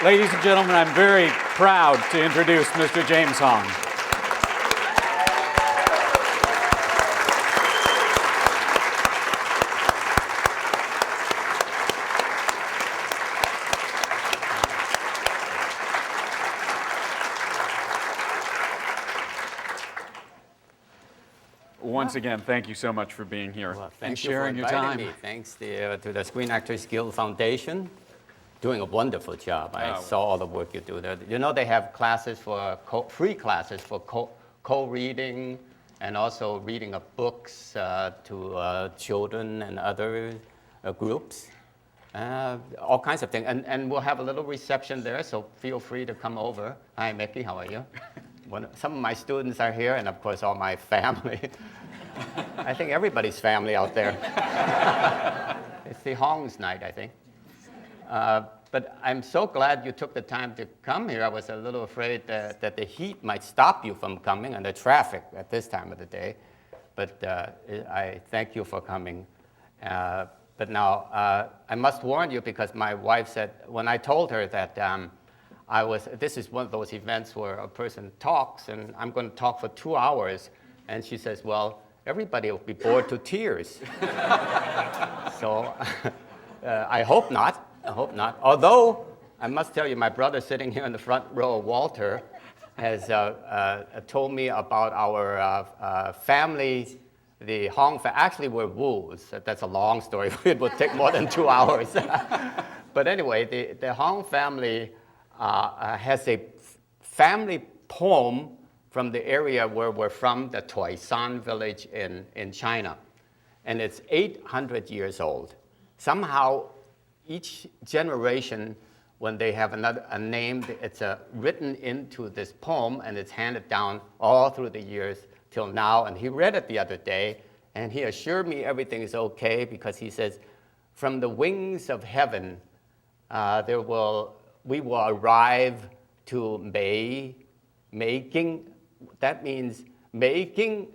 Ladies and gentlemen, I'm very proud to introduce Mr. James Hong. Once again, thank you so much for being here and sharing your time. Thanks to the Screen Actors Guild Foundation. Doing a wonderful job. I saw all the work you do there. You know, they have classes for free classes for co-reading and also reading of books to children and other groups. All kinds of things. And we'll have a little reception there, so feel free to come over. Hi, Mickey, how are you? Some of my students are here, and of course, all my family. I think everybody's family out there. It's the Hong's night, I think. But I'm so glad you took the time to come here. I was a little afraid that the heat might stop you from coming and the traffic at this time of the day. But I thank you for coming. But now, I must warn you because my wife said, when I told her that this is one of those events where a person talks and I'm going to talk for 2 hours. And she says, well, everybody will be bored to tears. So I hope not. I hope not. Although, I must tell you, my brother sitting here in the front row, Walter, has told me about our family, the Hong family. Actually, we're Wus. That's a long story. It would take more than 2 hours. But anyway, the Hong family has a family poem from the area where we're from, the Toisan village in China. And it's 800 years old. Somehow, each generation, when they have a name, it's written into this poem, and it's handed down all through the years till now. And he read it the other day, and he assured me everything is okay because he says, from the wings of heaven, we will arrive to making. That means making.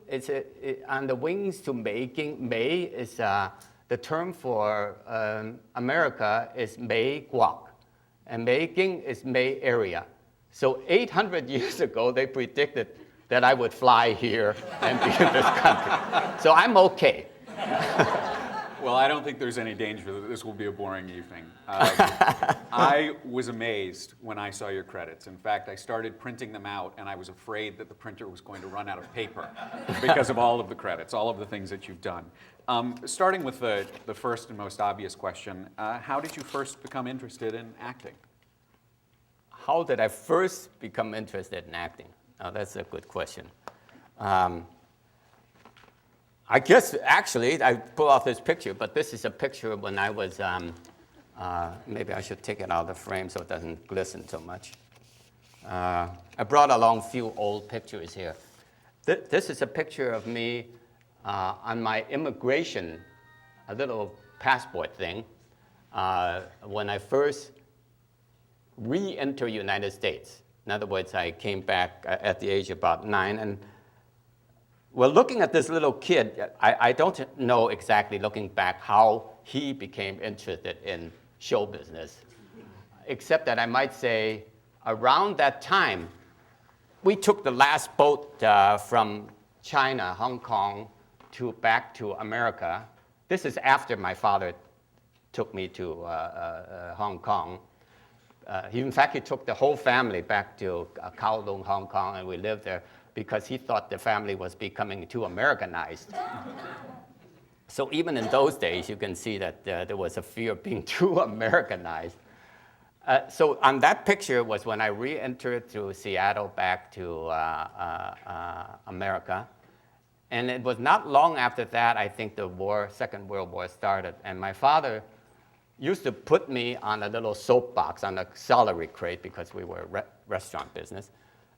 On the wings to making. Mei is the term for America is Mei Guak, and making is Mei area. So 800 years ago, they predicted that I would fly here and be in this country. So I'm okay. Well, I don't think there's any danger that this will be a boring evening. I was amazed when I saw your credits. In fact, I started printing them out, and I was afraid that the printer was going to run out of paper because of all of the credits, all of the things that you've done. Starting with the first and most obvious question, how did you first become interested in acting? How did I first become interested in acting? Oh, that's a good question. I guess, actually, I pull off this picture, but this is a picture when I was, maybe I should take it out of the frame so it doesn't glisten so much. I brought along a few old pictures here. This is a picture of me on my immigration, a little passport thing, when I first re-entered the United States. In other words, I came back at the age of about 9, and well, looking at this little kid, I don't know exactly, looking back, how he became interested in show business, except that I might say around that time, we took the last boat from China, Hong Kong, back to America. This is after my father took me to Hong Kong. In fact, he took the whole family back to Kowloon, Hong Kong, and we lived there, because he thought the family was becoming too Americanized. So even in those days, you can see that there was a fear of being too Americanized. So on that picture was when I re-entered through Seattle back to America. And it was not long after that, I think the Second World War started. And my father used to put me on a little soapbox on a celery crate because we were a restaurant business.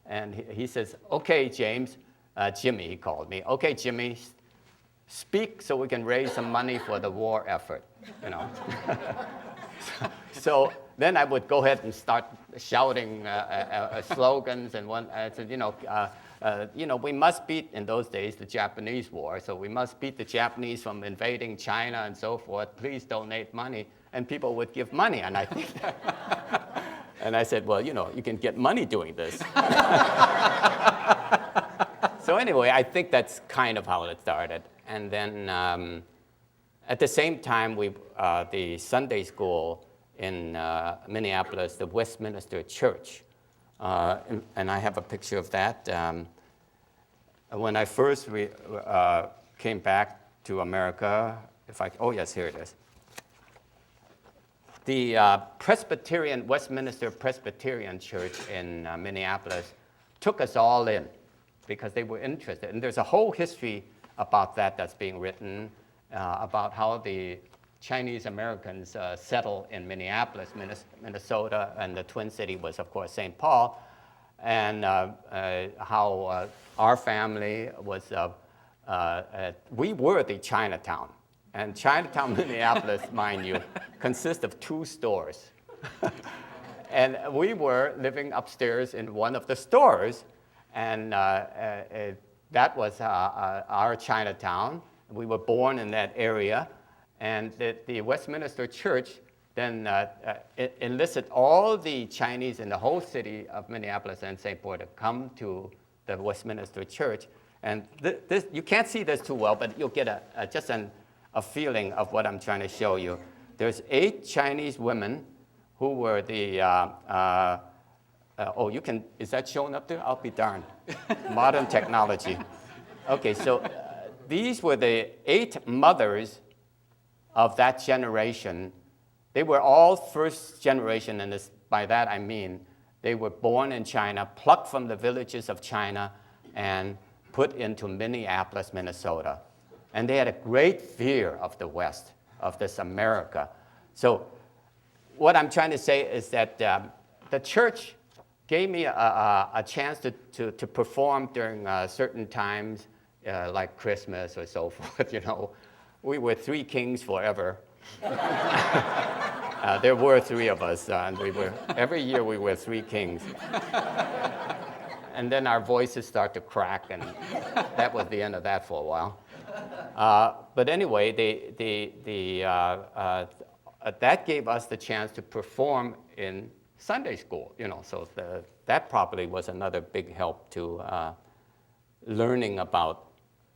And he says, okay, James, Jimmy, he called me. Okay, Jimmy, speak so we can raise some money for the war effort, you know. So then I would go ahead and start shouting slogans. And I said, we must beat, in those days, the Japanese war. So we must beat the Japanese from invading China and so forth. Please donate money. And people would give money. And I think And I said, well, you can get money doing this. So anyway, I think that's kind of how it started. And then at the same time, the Sunday school in Minneapolis, the Westminster Church, and I have a picture of that. When I first came back to America, oh yes, here it is. The Westminster Presbyterian Church in Minneapolis took us all in because they were interested. And there's a whole history about that's being written, about how the Chinese Americans settled in Minneapolis, Minnesota, and the Twin City was, of course, St. Paul, and how our family was, we were the Chinatown. And Chinatown, Minneapolis, mind you, consists of 2 stores. And we were living upstairs in one of the stores, and that was our Chinatown. We were born in that area, and the Westminster Church then enlisted all the Chinese in the whole city of Minneapolis and St. Paul to come to the Westminster Church. And this, you can't see this too well, but you'll get just a feeling of what I'm trying to show you. There's 8 Chinese women who were the, is that showing up there? I'll be darned. Modern technology. Okay, so these were the 8 mothers of that generation. They were all first generation, and by that I mean they were born in China, plucked from the villages of China, and put into Minneapolis, Minnesota. And they had a great fear of the West, of this America. So what I'm trying to say is that the church gave me a chance to perform during certain times, like Christmas or so forth. We were 3 kings forever. There were 3 of us, and every year we were 3 kings. And then our voices start to crack, and that was the end of that for a while. But anyway, that gave us the chance to perform in Sunday school, so that probably was another big help to learning about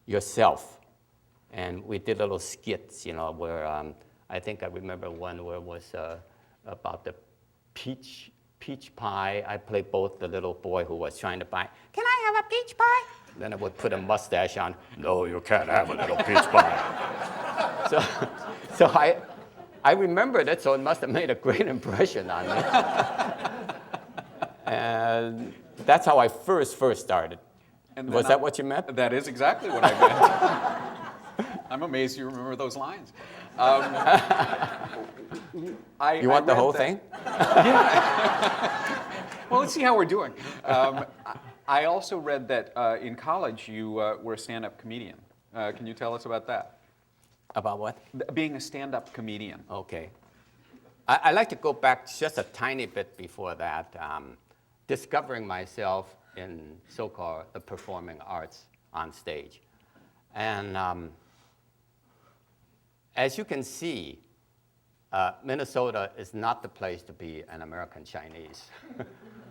yourself. And we did little skits, where I think I remember one where it was about the peach pie. I played both the little boy who was trying to buy, "Can I have a peach pie?" Then I would put a mustache on. "No, you can't have a little peach pie." So I remembered it, so it must have made a great impression on me. And that's how I first started. And was that what you meant? That is exactly what I meant. I'm amazed you remember those lines. You want the whole thing? Well, let's see how we're doing. I also read that in college you were a stand-up comedian. Can you tell us about that? About what? Being a stand-up comedian. Okay. I'd like to go back just a tiny bit before that. Discovering myself in so-called the performing arts on stage. And as you can see, Minnesota is not the place to be an American Chinese.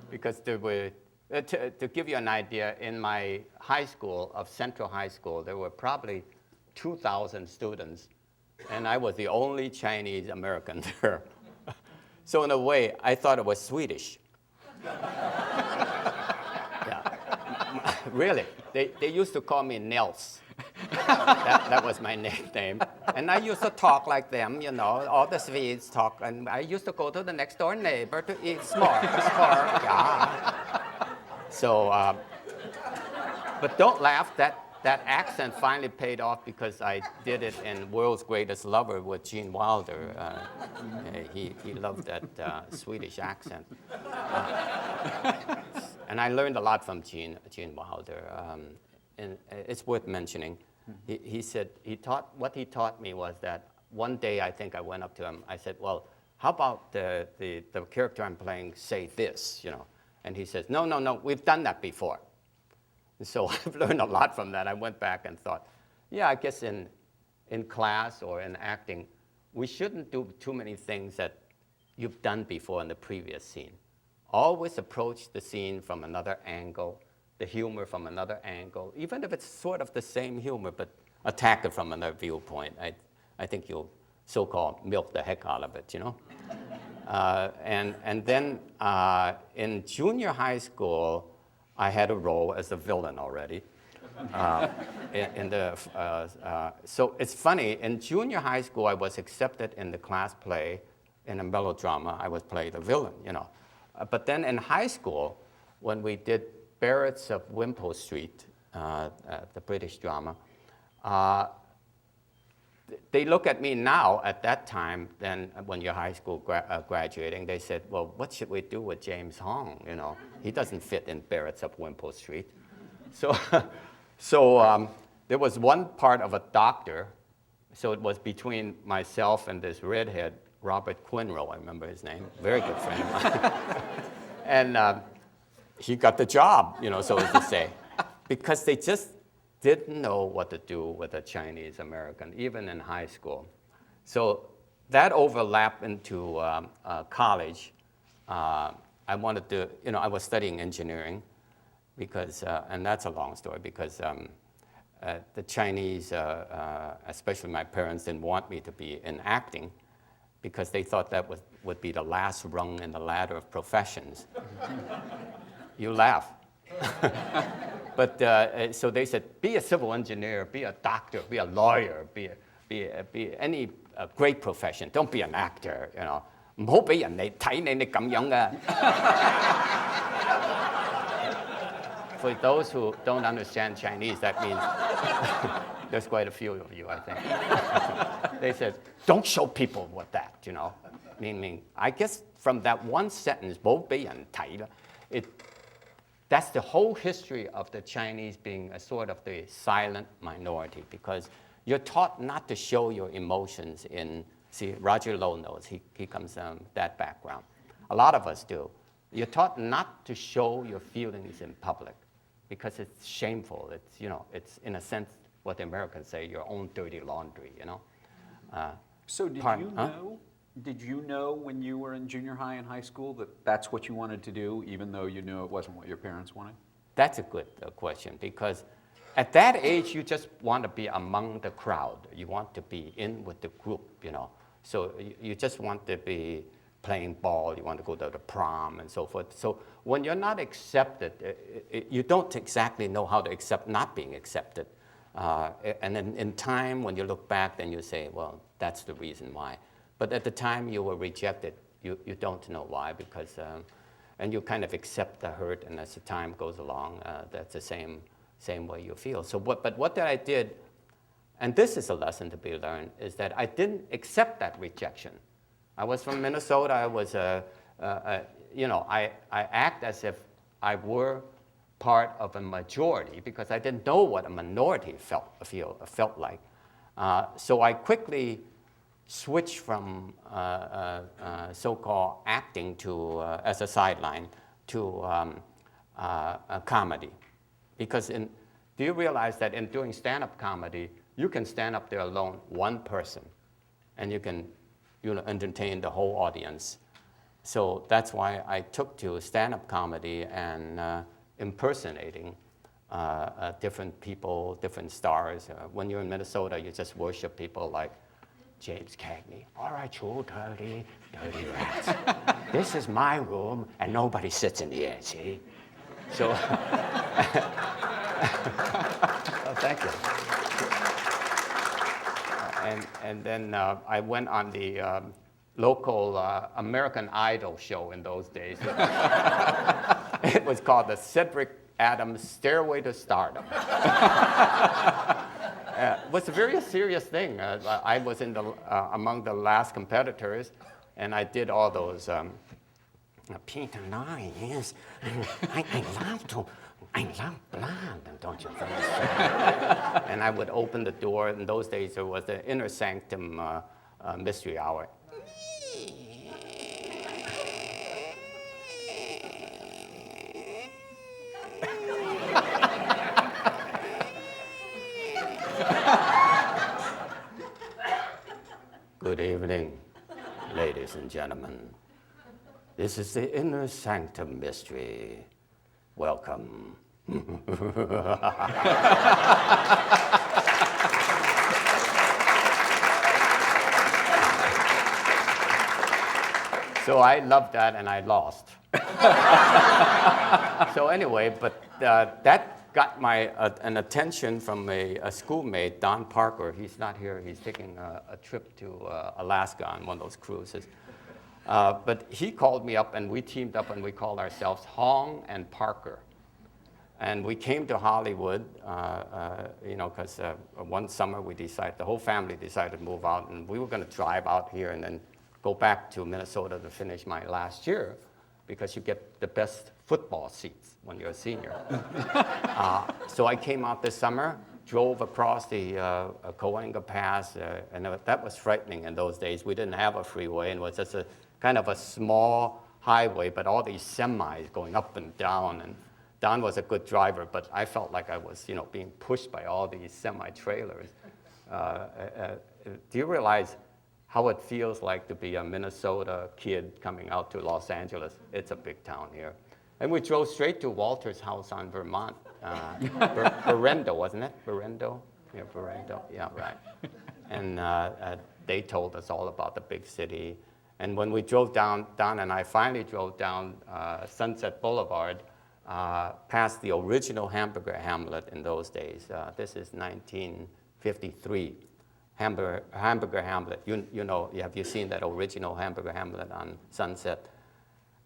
Because there were, to give you an idea, in my high school, of Central High School, there were probably 2,000 students, and I was the only Chinese American there. So in a way, I thought it was Swedish. Yeah. Really, they used to call me Nels. That was my nickname. And I used to talk like them, all the Swedes talk. And I used to go to the next door neighbor to eat s'more. Yeah. So, but don't laugh, that accent finally paid off because I did it in World's Greatest Lover with Gene Wilder. He loved that Swedish accent. And I learned a lot from Gene Wilder. And it's worth mentioning. He said, what he taught me was that one day I think I went up to him, I said, "Well, how about the character I'm playing say this, And he says, no, we've done that before. And so I've learned a lot from that. I went back and thought, yeah, I guess in class or in acting, we shouldn't do too many things that you've done before in the previous scene. always approach the scene from another angle, the humor from another angle, even if it's sort of the same humor, but attack it from another viewpoint. I think you'll so-called milk the heck out of it, you know? And then in junior high school, I had a role as a villain already. So it's funny, in junior high school, I was accepted in the class play. In a melodrama, I was playing the villain, you know. But then in high school, when we did Barretts of Wimpole Street, the British drama, they look at me now at that time, then when you're high school graduating, they said, well, what should we do with James Hong, you know? He doesn't fit in Barretts of Wimpole Street. So there was one part of a doctor, so it was between myself and this redhead, Robert Quinrow, I remember his name, very good friend of mine. And he got the job, you know, so as to say, because they just didn't know what to do with a Chinese American, even in high school. So that overlapped into college. I wanted to, you know, I was studying engineering because, and that's a long story, because the Chinese, especially my parents, didn't want me to be in acting because they thought that would be the last rung in the ladder of professions. You laugh. But so they said, be a civil engineer, be a doctor, be a lawyer, be any great profession. Don't be an actor, you know. 唔好俾人哋睇你咁樣嘅. For those who don't understand Chinese, that means there's quite a few of you, I think. They said, don't show people what that, you know. Meaning, I guess from that one sentence, 唔好俾人睇啦, that's the whole history of the Chinese being a sort of the silent minority, because you're taught not to show your emotions in, see, Roger Lowe knows, he comes from that background. A lot of us do. You're taught not to show your feelings in public because it's shameful. It's, you know, it's in a sense what the Americans say, your own dirty laundry, you know. So did you know when you were in junior high and high school that that's what you wanted to do, even though you knew it wasn't what your parents wanted? That's a good question, because at that age, you just want to be among the crowd. You want to be in with the group, you know. So you just want to be playing ball, you want to go to the prom and so forth. So when you're not accepted, you don't exactly know how to accept not being accepted. And then in time, when you look back, then you say, well, that's the reason why. But at the time you were rejected, you don't know why, because, and you kind of accept the hurt, and as the time goes along, that's the same way you feel. So but what I did, and this is a lesson to be learned, is that I didn't accept that rejection. I was from Minnesota. I was, you know, I act as if I were part of a majority because I didn't know what a minority felt like. So I quickly switched from so-called acting to, as a sideline, to a comedy. Because do you realize that in doing stand-up comedy, you can stand up there alone, one person, and you can, you know, entertain the whole audience. So that's why I took to stand-up comedy and impersonating different people, different stars. When you're in Minnesota, you just worship people like James Cagney. All right, you dirty rats. This is my room, and nobody sits in here, see? So, oh, thank you. And then I went on the local American Idol show in those days. It was called the Cedric Adams Stairway to Stardom. It was a very serious thing. I was in among the last competitors, and I did all those Peter Nye, yes, I love blood, don't you think so? And I would open the door. In those days, there was the Inner Sanctum Mystery Hour. Good evening, ladies and gentlemen. This is the inner sanctum mystery. Welcome. So I loved that, and I lost. So anyway, but that got an attention from a schoolmate, Don Parker. He's not here. He's taking a trip to Alaska on one of those cruises. But he called me up, and we teamed up, and we called ourselves Hong and Parker. And we came to Hollywood, because one summer the whole family decided to move out, and we were going to drive out here and then go back to Minnesota to finish my last year, because you get the best football seats when you're a senior. So I came out this summer, drove across the Coanga Pass, and that was frightening in those days. We didn't have a freeway, and it was just a kind of a small highway, but all these semis going up and down. And Don was a good driver, but I felt like I was, being pushed by all these semi-trailers. Do you realize how it feels like to be a Minnesota kid coming out to Los Angeles? It's a big town here. And we drove straight to Walter's house on Vermont. Berendo, wasn't it? Berendo? Yeah, Berendo. Yeah, right. And they told us all about the big city. And when we drove down, Don and I finally drove down Sunset Boulevard, past the original Hamburger Hamlet in those days. This is 1953. Hamburger Hamlet. Have you seen that original Hamburger Hamlet on Sunset?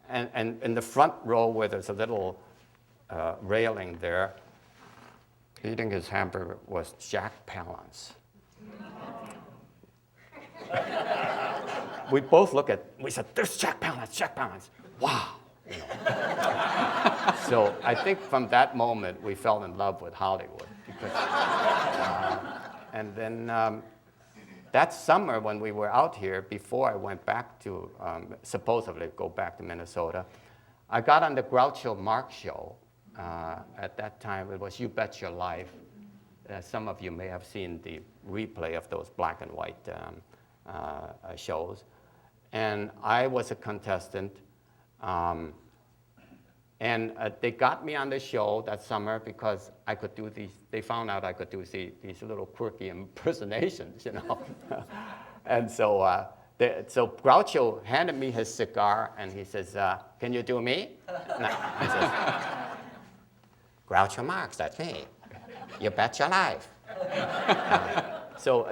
And in the front row where there's a little railing there, eating his hamburger was Jack Palance. We both we said, there's Jack Palance. Wow. So I think from that moment, we fell in love with Hollywood. And then that summer when we were out here, before I went back to, supposedly go back to Minnesota, I got on the Groucho Marx show. At that time, it was You Bet Your Life. Some of you may have seen the replay of those black and white shows. And I was a contestant. And they got me on the show that summer because I could do they found out I could do these little quirky impersonations, And so Groucho handed me his cigar, and he says, can you do me? And I says, Groucho Marx, that's me. You bet your life. So,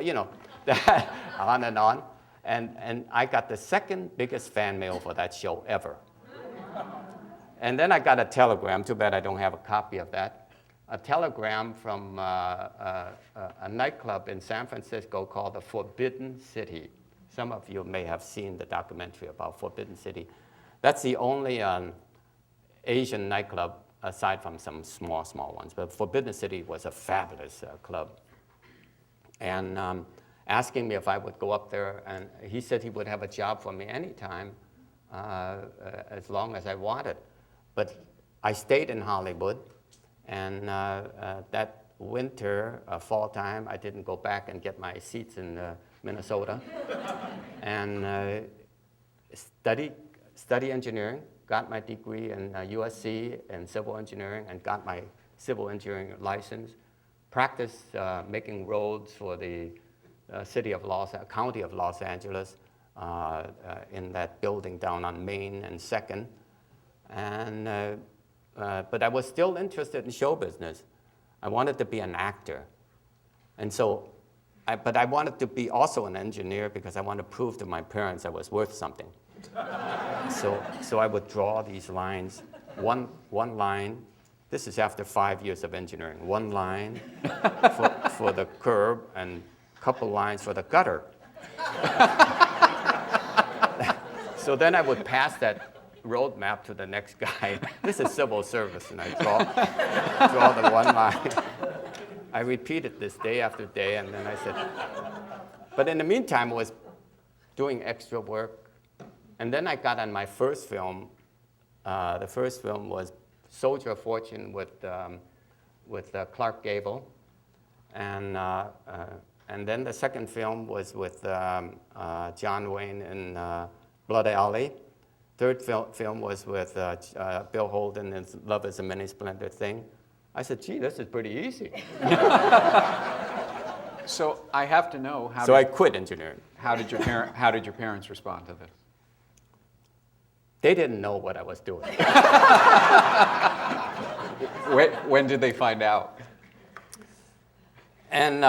that, on and on. And I got the second biggest fan mail for that show ever. And then I got a telegram, too bad I don't have a copy of that, a telegram from a nightclub in San Francisco called the Forbidden City. Some of you may have seen the documentary about Forbidden City. That's the only Asian nightclub, aside from some small ones. But Forbidden City was a fabulous club. And asking me if I would go up there, and he said he would have a job for me anytime, as long as I wanted. But I stayed in Hollywood, and that winter, fall time, I didn't go back and get my seats in Minnesota, and study engineering, got my degree in USC in civil engineering, and got my civil engineering license, practiced making roads for the county of Los Angeles, in that building down on Main and 2nd. And, but I was still interested in show business. I wanted to be an actor. And so, but I wanted to be also an engineer because I wanted to prove to my parents I was worth something. So I would draw these lines, one line. This is after 5 years of engineering. One line for the curb and a couple lines for the gutter. So then I would pass that road map to the next guy. This is civil service, and I draw the one line. I repeated this day after day, and then I said, but in the meantime, I was doing extra work. And then I got on my first film. The first film was Soldier of Fortune with Clark Gable. And then the second film was with John Wayne in Blood Alley. third film was with Bill Holden and Love is a Many Splendid Thing. I said, gee, this is pretty easy. So I have to know how. So I quit engineering. How did your parents respond to this? They didn't know what I was doing. When did they find out? And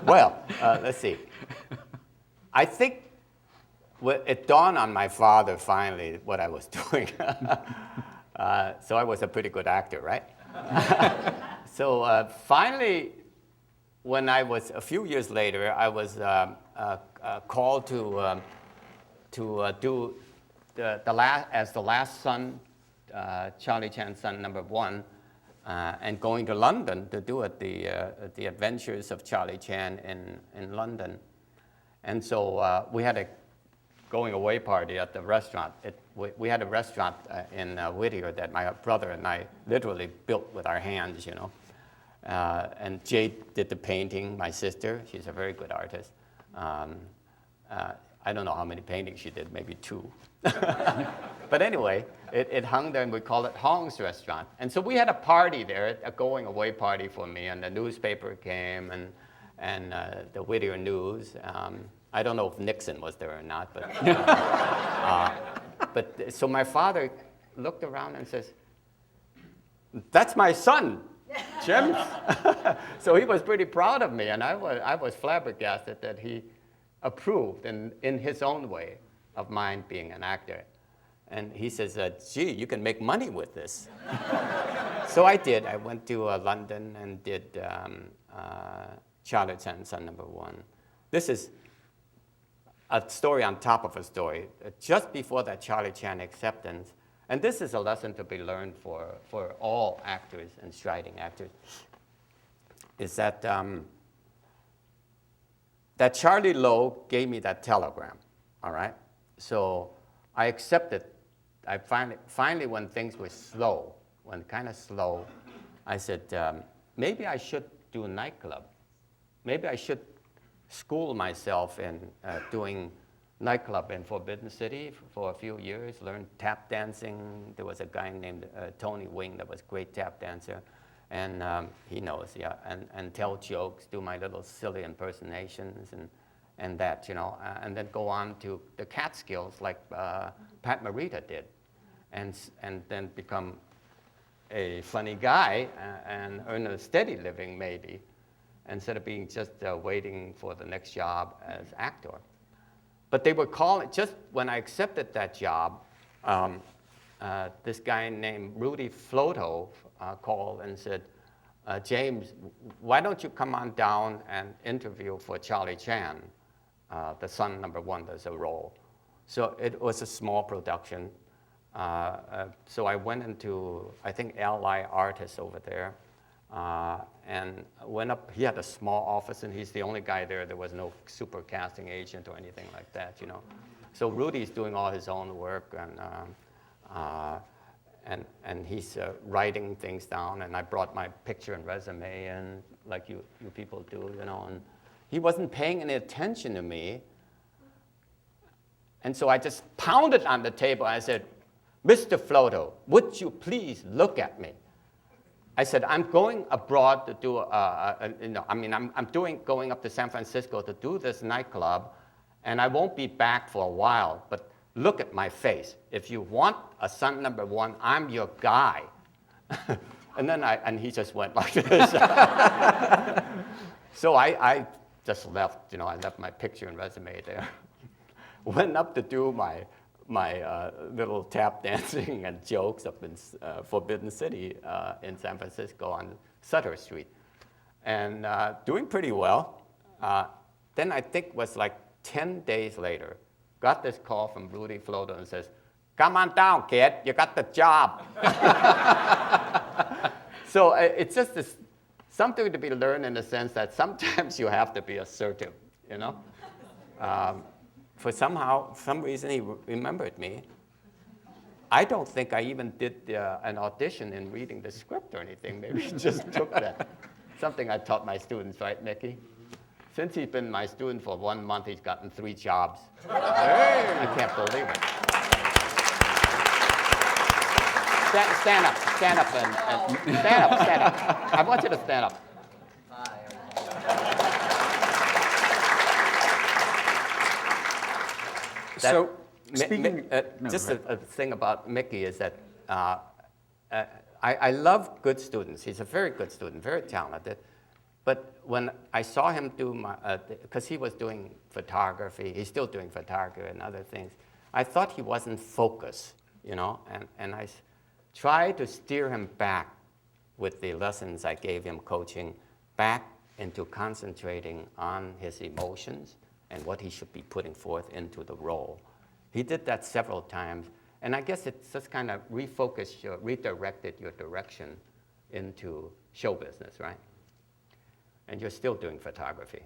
well, let's see. I think it dawned on my father finally what I was doing. So I was a pretty good actor, right? So finally, when I was a few years later, I was called to do the last son, Charlie Chan's son #1, and going to London to do the Adventures of Charlie Chan in London. And so we had a going away party at the restaurant. We had a restaurant in Whittier that my brother and I literally built with our hands, you know. And Jade did the painting, my sister. She's a very good artist. I don't know how many paintings she did, maybe 2. But anyway, it hung there, and we called it Hong's Restaurant. And so we had a party there, a going away party for me, and the newspaper came, and the Whittier News. I don't know if Nixon was there or not, but so my father looked around and says, "That's my son, Jim." So he was pretty proud of me, and I was flabbergasted that he approved in his own way of mine being an actor. And he says, gee, you can make money with this. So I did. I went to London and did Charlie Chan's son #1. This is a story on top of a story. Just before that Charlie Chan acceptance, and this is a lesson to be learned for all actors and striding actors, is that that Charlie Lowe gave me that telegram, all right? So I accepted. I finally when things were slow, when kind of slow, I said, maybe I should do a nightclub. Maybe I should school myself in doing nightclub in Forbidden City for a few years, learn tap dancing. There was a guy named Tony Wing that was a great tap dancer. And he knows, yeah, and tell jokes, do my little silly impersonations and that, you know, and then go on to the Catskills like Pat Morita did, and then become a funny guy and earn a steady living maybe, instead of being just waiting for the next job as actor. But they were calling, just when I accepted that job, this guy named Rudy Floto called and said, James, why don't you come on down and interview for Charlie Chan, the son #1, there's a role. So it was a small production. So I went into, I think, L.I. Artists over there, and went up. He had a small office, and he's the only guy there. There was no super casting agent or anything like that, you know. So Rudy's doing all his own work, and he's writing things down, and I brought my picture and resume in, like you people do, you know, and he wasn't paying any attention to me. And so I just pounded on the table. I said, Mr. Floto, would you please look at me? I said, I'm going abroad to do, going up to San Francisco to do this nightclub, and I won't be back for a while, but look at my face. If you want a son #1, I'm your guy. And he just went like this. So I just left, you know, I left my picture and resume there. Went up to do my little tap dancing and jokes up in Forbidden City in San Francisco on Sutter Street. And doing pretty well. Then I think it was like 10 days later, got this call from Rudy Floto and says, come on down, kid, you got the job. So it's just something to be learned in the sense that sometimes you have to be assertive, you know? For some reason he remembered me. I don't think I even did an audition in reading the script or anything. Maybe he just took that. Something I taught my students, right, Nikki? Since he's been my student for 1 month, he's gotten 3 jobs. I can't believe it. Stand up, stand up, and stand up, stand up. I want you to stand up. So, speaking, just a thing about Mickey is that I love good students. He's a very good student, very talented. But when I saw him do because he was doing photography, he's still doing photography and other things, I thought he wasn't focused, you know, and I tried to steer him back with the lessons I gave him coaching, back into concentrating on his emotions and what he should be putting forth into the role. He did that several times, and I guess it's just kind of redirected your direction into show business, right? And you're still doing photography.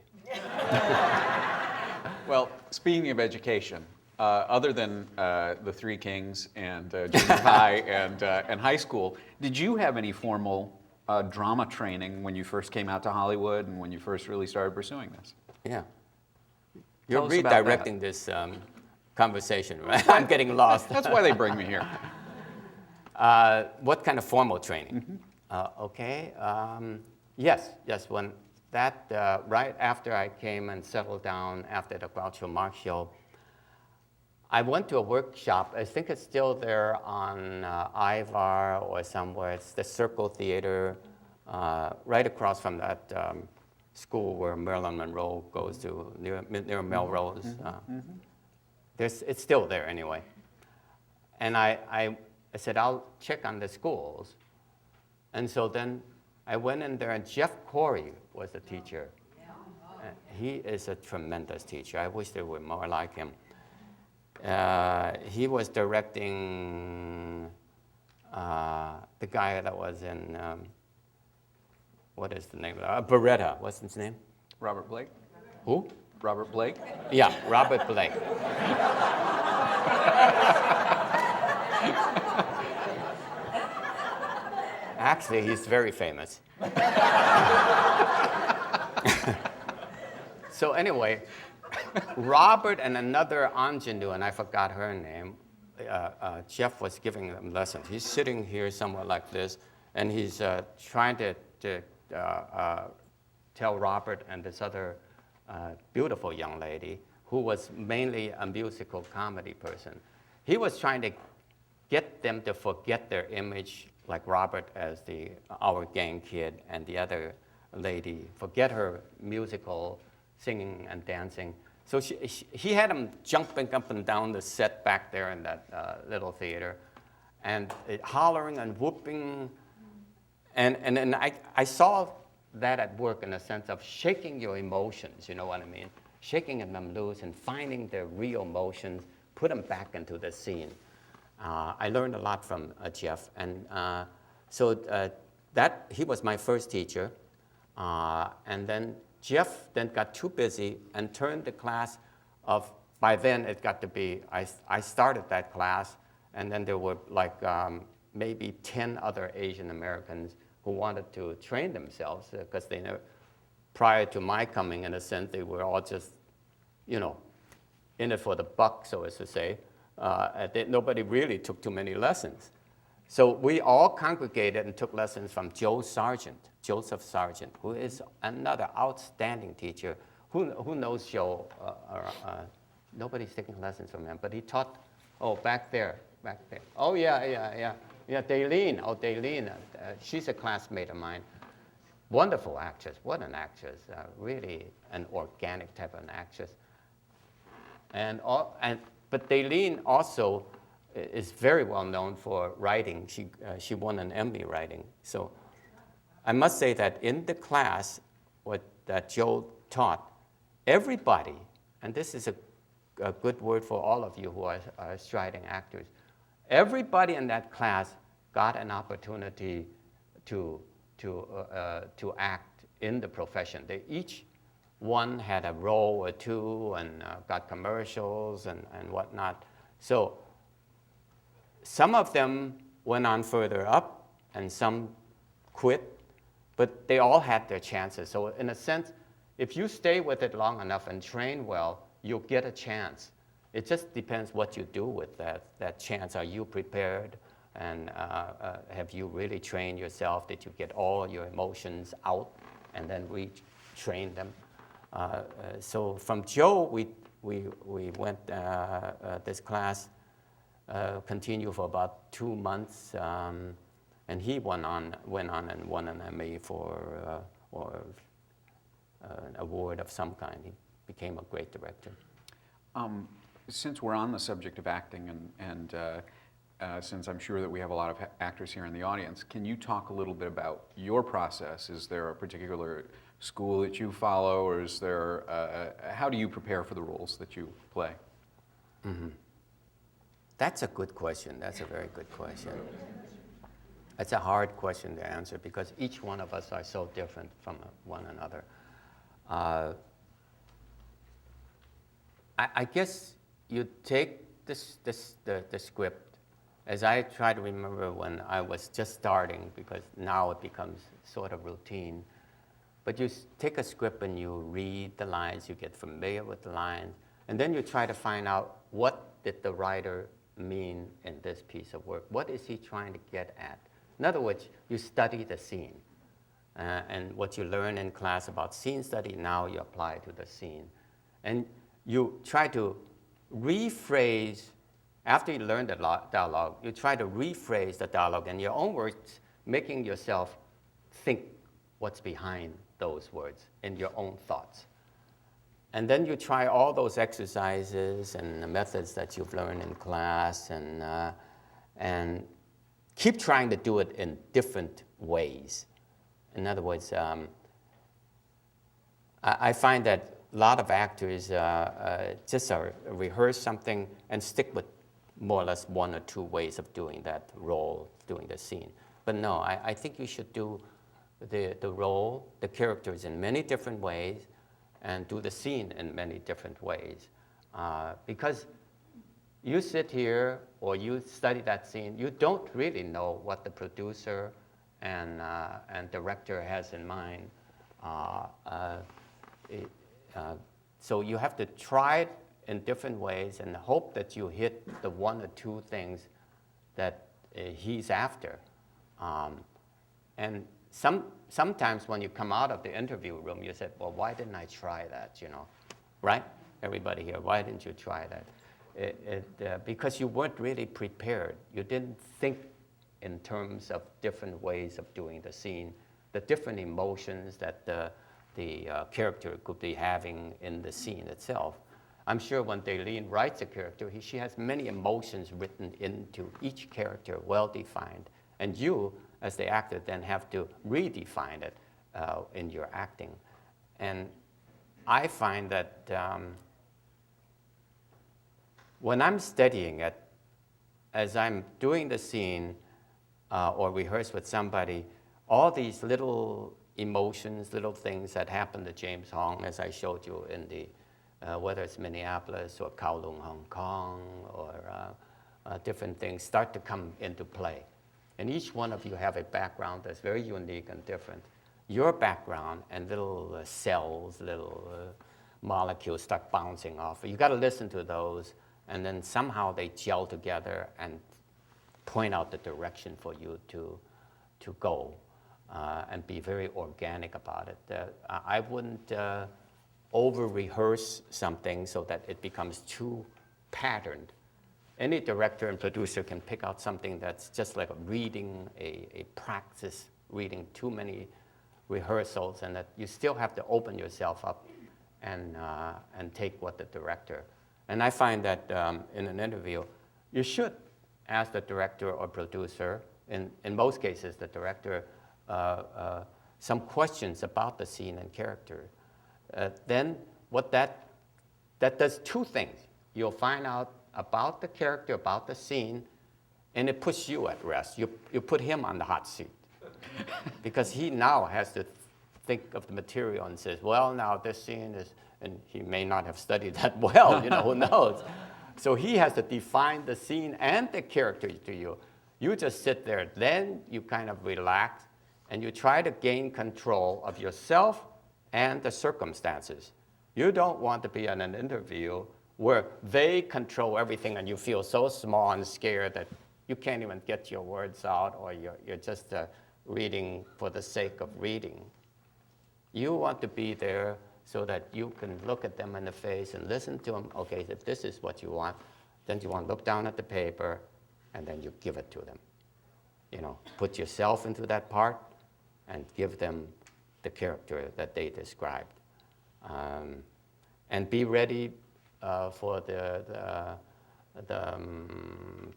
Well, speaking of education, other than the Three Kings and junior high and high school, did you have any formal drama training when you first came out to Hollywood and when you first really started pursuing this? Yeah. You're us about redirecting this conversation, right? I'm getting lost. That's why they bring me here. What kind of formal training? Okay. Yes. When that right after I came and settled down after the Groucho Marx show, I went to a workshop. I think it's still there on Ivar or somewhere. It's the Circle Theater, right across from that school where Marilyn Monroe goes to, near Melrose. It's still there anyway. And I said, I'll check on the schools. And so then I went in there, and Jeff Corey was the teacher. He is a tremendous teacher. I wish there were more like him. He was directing the guy that was in, what is the name of it? Beretta, what's his name? Robert Blake? Who? Robert Blake? Yeah, Robert Blake. Actually, he's very famous. So anyway, Robert and another ingenue, and I forgot her name, Jeff was giving them lessons. He's sitting here somewhere like this, and he's trying to tell Robert and this other beautiful young lady, who was mainly a musical comedy person. He was trying to get them to forget their image, like Robert as our gang kid, and the other lady, forget her musical singing and dancing. So he had them jumping up and down the set back there in that little theater, and hollering and whooping. And I saw that at work in a sense of shaking your emotions, you know what I mean? Shaking them loose and finding their real emotions, put them back into the scene. I learned a lot from Jeff, and so he was my first teacher, and then Jeff then got too busy and turned the class of, by then it got to be, I started that class, and then there were like maybe 10 other Asian Americans who wanted to train themselves, because they never, prior to my coming, in a sense, they were all just, you know, in it for the buck, so as to say. Nobody really took too many lessons. So we all congregated and took lessons from Joseph Sargent, who is another outstanding teacher. Who knows Joe? Nobody's taking lessons from him, but he taught, back there. Oh, yeah, Daylene. Oh, Daylene, she's a classmate of mine. Wonderful actress, what an actress, really an organic type of an actress. But Daylene also is very well known for writing. She won an Emmy writing. So I must say that in the class, that Joe taught, everybody, and this is a good word for all of you who are striding actors, everybody in that class got an opportunity to act in the profession. They each one had a role or two and got commercials and whatnot. So some of them went on further up and some quit, but they all had their chances. So in a sense, if you stay with it long enough and train well, you'll get a chance. It just depends what you do with that chance. Are you prepared? And have you really trained yourself? Did you get all your emotions out and then retrain them? So from Joe, we went this class continued for about 2 months, and he went on and won an Emmy or an award of some kind. He became a great director. Since we're on the subject of acting, and since I'm sure that we have a lot of actors here in the audience, can you talk a little bit about your process? Is there a particular school that you follow, or is there, how do you prepare for the roles that you play? Mm-hmm. That's a good question. That's a very good question. It's a hard question to answer because each one of us are so different from one another. I guess you take the script, as I try to remember when I was just starting, because now it becomes sort of routine. But you take a script and you read the lines, you get familiar with the lines, and then you try to find out what did the writer mean in this piece of work? What is he trying to get at? In other words, you study the scene. And what you learn in class about scene study, now you apply to the scene. And you try to rephrase, after you learn the dialogue, you try to rephrase the dialogue in your own words, making yourself think what's behind those words in your own thoughts. And then you try all those exercises and the methods that you've learned in class, and keep trying to do it in different ways. In other words, I find that a lot of actors just rehearse something and stick with more or less 1 or 2 ways of doing that role, doing the scene. But no, I think you should do the role, the characters in many different ways, and do the scene in many different ways. Because you sit here or you study that scene, you don't really know what the producer and director has in mind. So you have to try it in different ways and hope that you hit the 1 or 2 things that he's after. And sometimes when you come out of the interview room, you said, well, why didn't I try that, right? Everybody here, why didn't you try that? Because you weren't really prepared. You didn't think in terms of different ways of doing the scene, the different emotions that the character could be having in the scene itself. I'm sure when Daleen writes a character, she has many emotions written into each character, well-defined. And you, as the actor, then have to redefine it in your acting. And I find that when I'm studying it, as I'm doing the scene or rehearse with somebody, all these little emotions, little things that happen to James Hong, as I showed you in the, whether it's Minneapolis or Kowloon, Hong Kong, or different things start to come into play. And each one of you have a background that's very unique and different. Your background and little cells, little molecules start bouncing off. You got to listen to those, and then somehow they gel together and point out the direction for you to go, and be very organic about it. I wouldn't over-rehearse something so that it becomes too patterned. Any director and producer can pick out something that's just like a reading, a practice reading, too many rehearsals, and that you still have to open yourself up and take what the director. And I find that in an interview, you should ask the director or producer, in most cases the director, some questions about the scene and character. Then what that does 2 things. You'll find out about the character, about the scene, and it puts you at rest. You put him on the hot seat because he now has to think of the material and says, well, now this scene is, and he may not have studied that well, who knows. So he has to define the scene and the character to you. You just sit there, then you kind of relax, and you try to gain control of yourself and the circumstances. You don't want to be in an interview where they control everything and you feel so small and scared that you can't even get your words out, or you're just reading for the sake of reading. You want to be there so that you can look at them in the face and listen to them. Okay, if this is what you want, then you want to look down at the paper and then you give it to them. You know, put yourself into that part and give them the character that they described. And be ready for the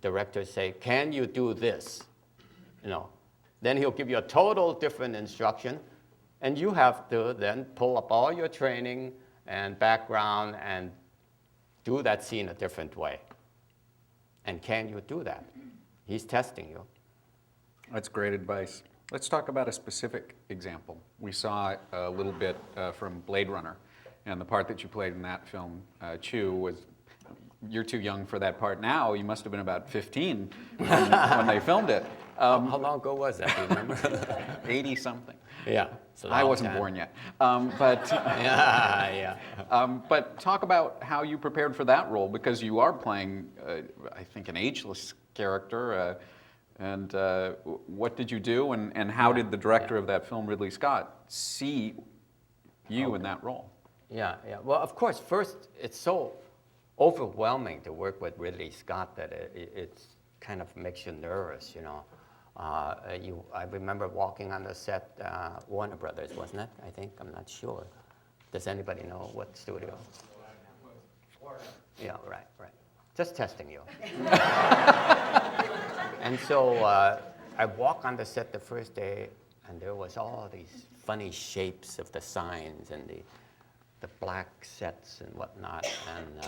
director say, can you do this? You know, then he'll give you a total different instruction, and you have to then pull up all your training and background and do that scene a different way. And can you do that? He's testing you. That's great advice. Let's talk about a specific example. We saw a little bit from Blade Runner, and the part that you played in that film, Chew, was, you're too young for that part now. You must have been about 15 when they filmed it. How long ago was that, do you remember? 80-something. Yeah. I wasn't born yet. But but talk about how you prepared for that role, because you are playing, I think, an ageless character. And what did you do, and how did the director of that film, Ridley Scott, see you in that role? Yeah. Well, of course, first, it's so overwhelming to work with Ridley Scott that it kind of makes you nervous, you know. I remember walking on the set, Warner Brothers, wasn't it? I think, I'm not sure. Does anybody know what studio? Yeah, right. Just testing you. And so I walk on the set the first day, and there was all these funny shapes of the signs and the black sets and whatnot, and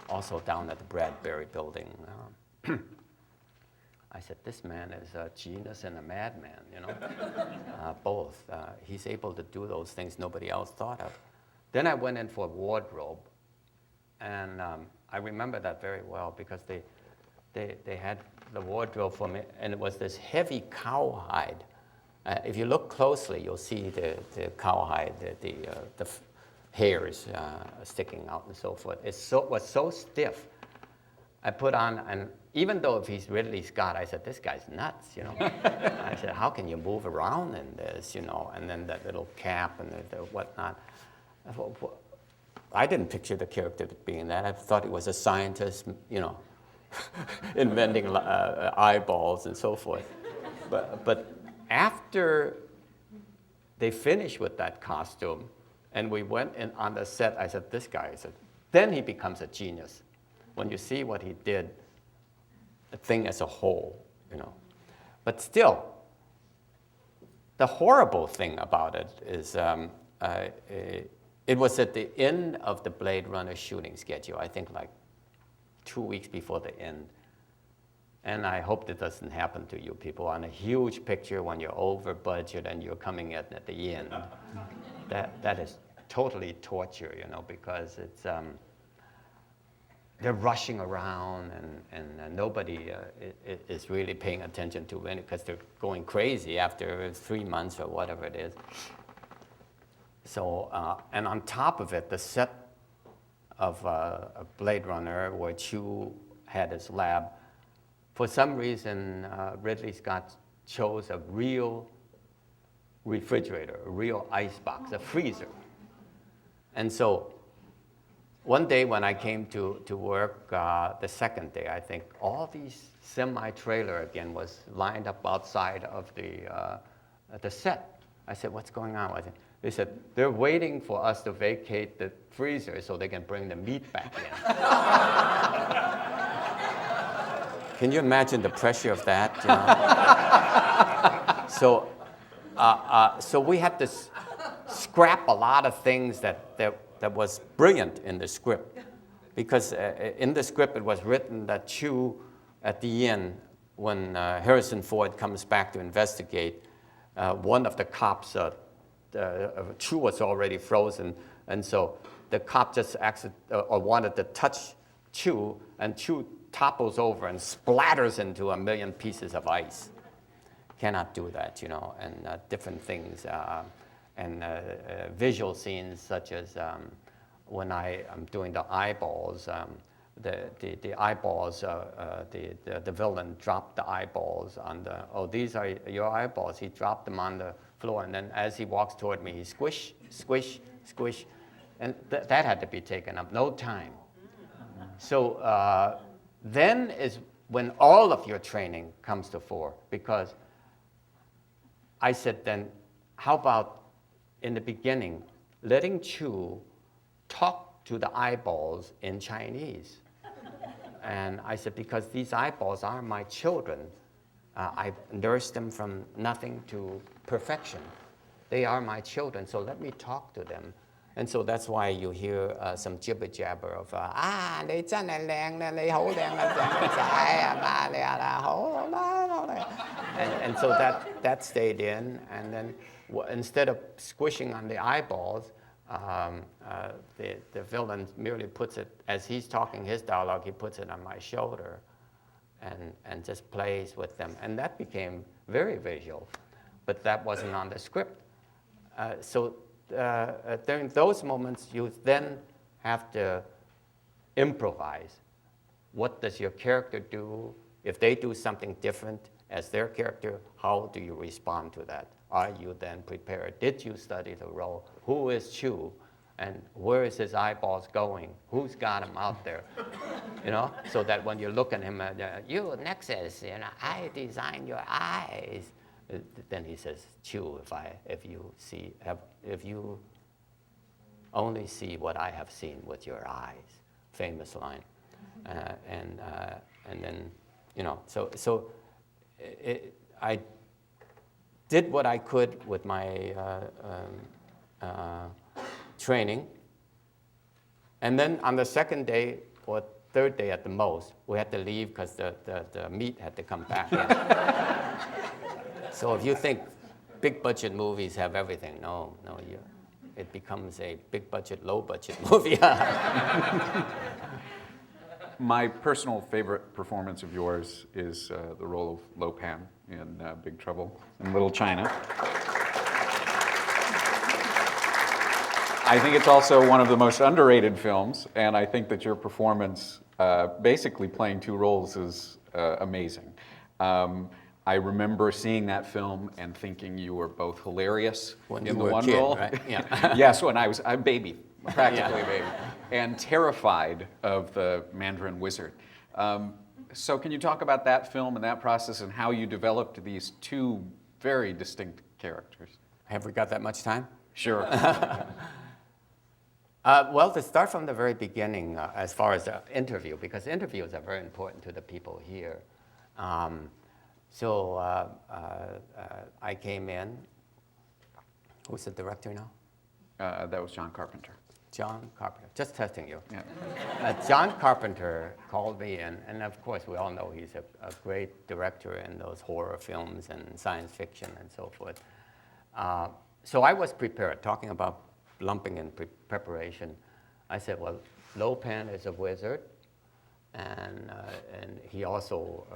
also down at the Bradbury building. I said, this man is a genius and a madman, you know, both. He's able to do those things nobody else thought of. Then I went in for wardrobe, and I remember that very well because they had the wardrobe for me, and it was this heavy cowhide. If you look closely, you'll see the cowhide, the hairs sticking out and so forth. It was so stiff. I put on, and even though if he's Ridley Scott, I said, this guy's nuts, you know. I said, how can you move around in this, you know, and then that little cap and the whatnot. I didn't picture the character being that. I thought he was a scientist, you know, inventing eyeballs and so forth. But after they finished with that costume, and we went in on the set, I said, this guy, then he becomes a genius. When you see what he did, the thing as a whole, you know. But still, the horrible thing about it is it was at the end of the Blade Runner shooting schedule, I think like 2 weeks before the end. And I hope that doesn't happen to you people on a huge picture when you're over budget and you're coming in at the end. That is totally torture, you know, because it's they're rushing around and nobody is really paying attention to it because they're going crazy after 3 months or whatever it is. So, and on top of it, the set of Blade Runner, where Chew had his lab, for some reason, Ridley Scott chose a real refrigerator, a real ice box, a freezer. And so one day when I came to work, the second day, I think, all these semi-trailer again was lined up outside of the set. I said, what's going on? They said, they're waiting for us to vacate the freezer so they can bring the meat back in. Can you imagine the pressure of that? You know? So we had to scrap a lot of things that was brilliant in the script. Because in the script it was written that Chew, at the end, when Harrison Ford comes back to investigate, one of the cops, Chew was already frozen, and so the cop just wanted to touch Chew, and Chew topples over and splatters into 1 million pieces of ice. Cannot do that, you know, and different things. visual scenes such as when I am doing the eyeballs, the eyeballs, the villain dropped the eyeballs on the, oh, these are your eyeballs. He dropped them on the floor, and then as he walks toward me, he squish, squish, squish, and that had to be taken up, no time. So then is when all of your training comes to fore, because I said then, how about in the beginning, letting Chu talk to the eyeballs in Chinese? And I said, because these eyeballs are my children. I nursed them from nothing to perfection. They are my children, so let me talk to them. And so that's why you hear some jibber jabber of, they真係靚咧, 你好靚嘅仔啊嘛, 你啊好啦. And so that stayed in, and then instead of squishing on the eyeballs, the villain merely puts it, as he's talking his dialogue, he puts it on my shoulder and just plays with them. And that became very visual, but that wasn't on the script. So during those moments, you then have to improvise. What does your character do? If they do something different as their character, how do you respond to that? Are you then prepared? Did you study the role? Who is Chu? And where is his eyeballs going? Who's got him out there? So that when you look at him, you, Nexus, I designed your eyes. Then he says, Chu, if you only see what I have seen with your eyes, famous line. And then, I did what I could with my training. And then on the second day, or third day at the most, we had to leave because the meat had to come back in. So if you think big budget movies have everything, no, it becomes a big budget, low budget movie. My personal favorite performance of yours is the role of Lo Pan in Big Trouble in Little China. I think it's also one of the most underrated films, and I think that your performance, basically playing two roles, is amazing. I remember seeing that film and thinking you were both hilarious when in you the were a one kid, role. right? Yeah. Yes, when I was a baby, practically a baby, and terrified of the Mandarin wizard. So can you talk about that film and that process and how you developed these two very distinct characters? Have we got that much time? Sure. Well, to start from the very beginning, as far as the interview, because interviews are very important to the people here. So I came in. Who's the director now? That was John Carpenter. John Carpenter. Just testing you. Yeah. John Carpenter called me in, and of course we all know he's a great director in those horror films and science fiction and so forth. So I was prepared, talking about lumping in preparation. I said, well, Lo Pan is a wizard, and he also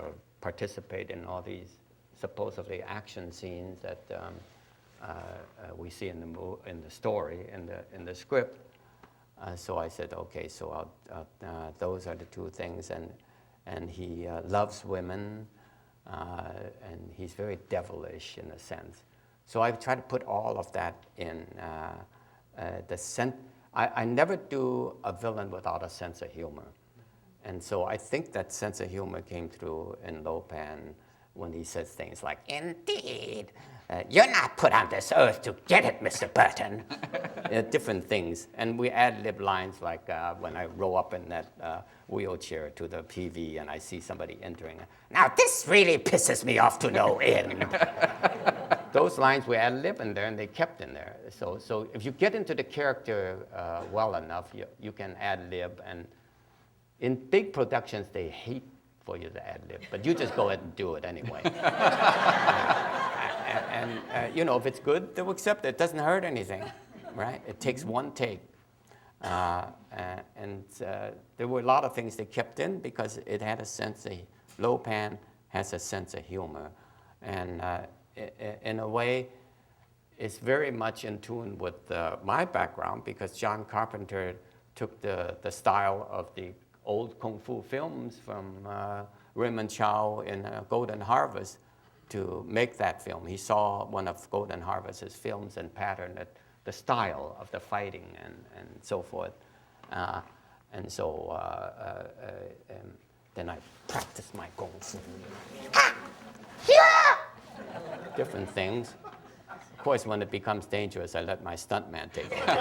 participated in all these supposedly action scenes that we see in the story, in the script. So I said, okay, so those are the two things, and he loves women, and he's very devilish in a sense. So I try to put all of that in I never do a villain without a sense of humor. And so I think that sense of humor came through in Lo Pan when he says things like, indeed, you're not put on this earth to get it, Mr. Burton. Different things. And we ad-lib lines like when I roll up in that wheelchair to the PV and I see somebody entering. Now this really pisses me off to no end. Those lines we ad-lib in there and they kept in there. So if you get into the character well enough, you can ad-lib. And in big productions, they hate for you to ad-lib, but you just go ahead and do it anyway. If it's good, they'll accept it. It doesn't hurt anything, right? It takes one take. There were a lot of things they kept in because it had a sense of, Lo Pan has a sense of humor. And in a way, is very much in tune with my background, because John Carpenter took the style of the old Kung Fu films from Raymond Chow in Golden Harvest to make that film. He saw one of Golden Harvest's films and patterned it, the style of the fighting and so forth. And so then I practiced my Kung Fu. Different things. Of course, when it becomes dangerous, I let my stuntman take over.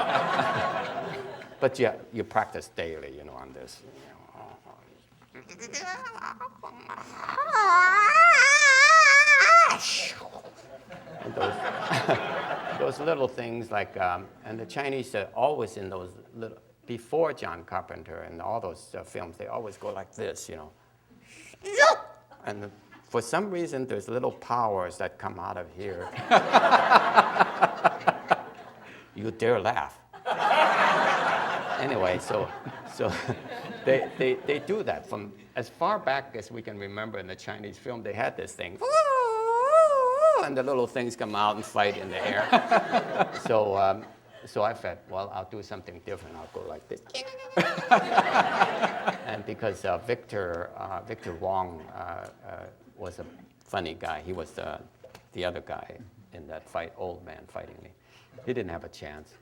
But yeah, you practice daily, on this. Those little things like, and the Chinese are always in those little, before John Carpenter and all those films, they always go like this, And for some reason, there's little powers that come out of here. You dare laugh. Anyway, so they do that. From as far back as we can remember in the Chinese film, they had this thing. And the little things come out and fight in the air. So I thought, well, I'll do something different. I'll go like this. And because Victor Wong was a funny guy. He was the other guy in that fight, old man fighting me. He didn't have a chance.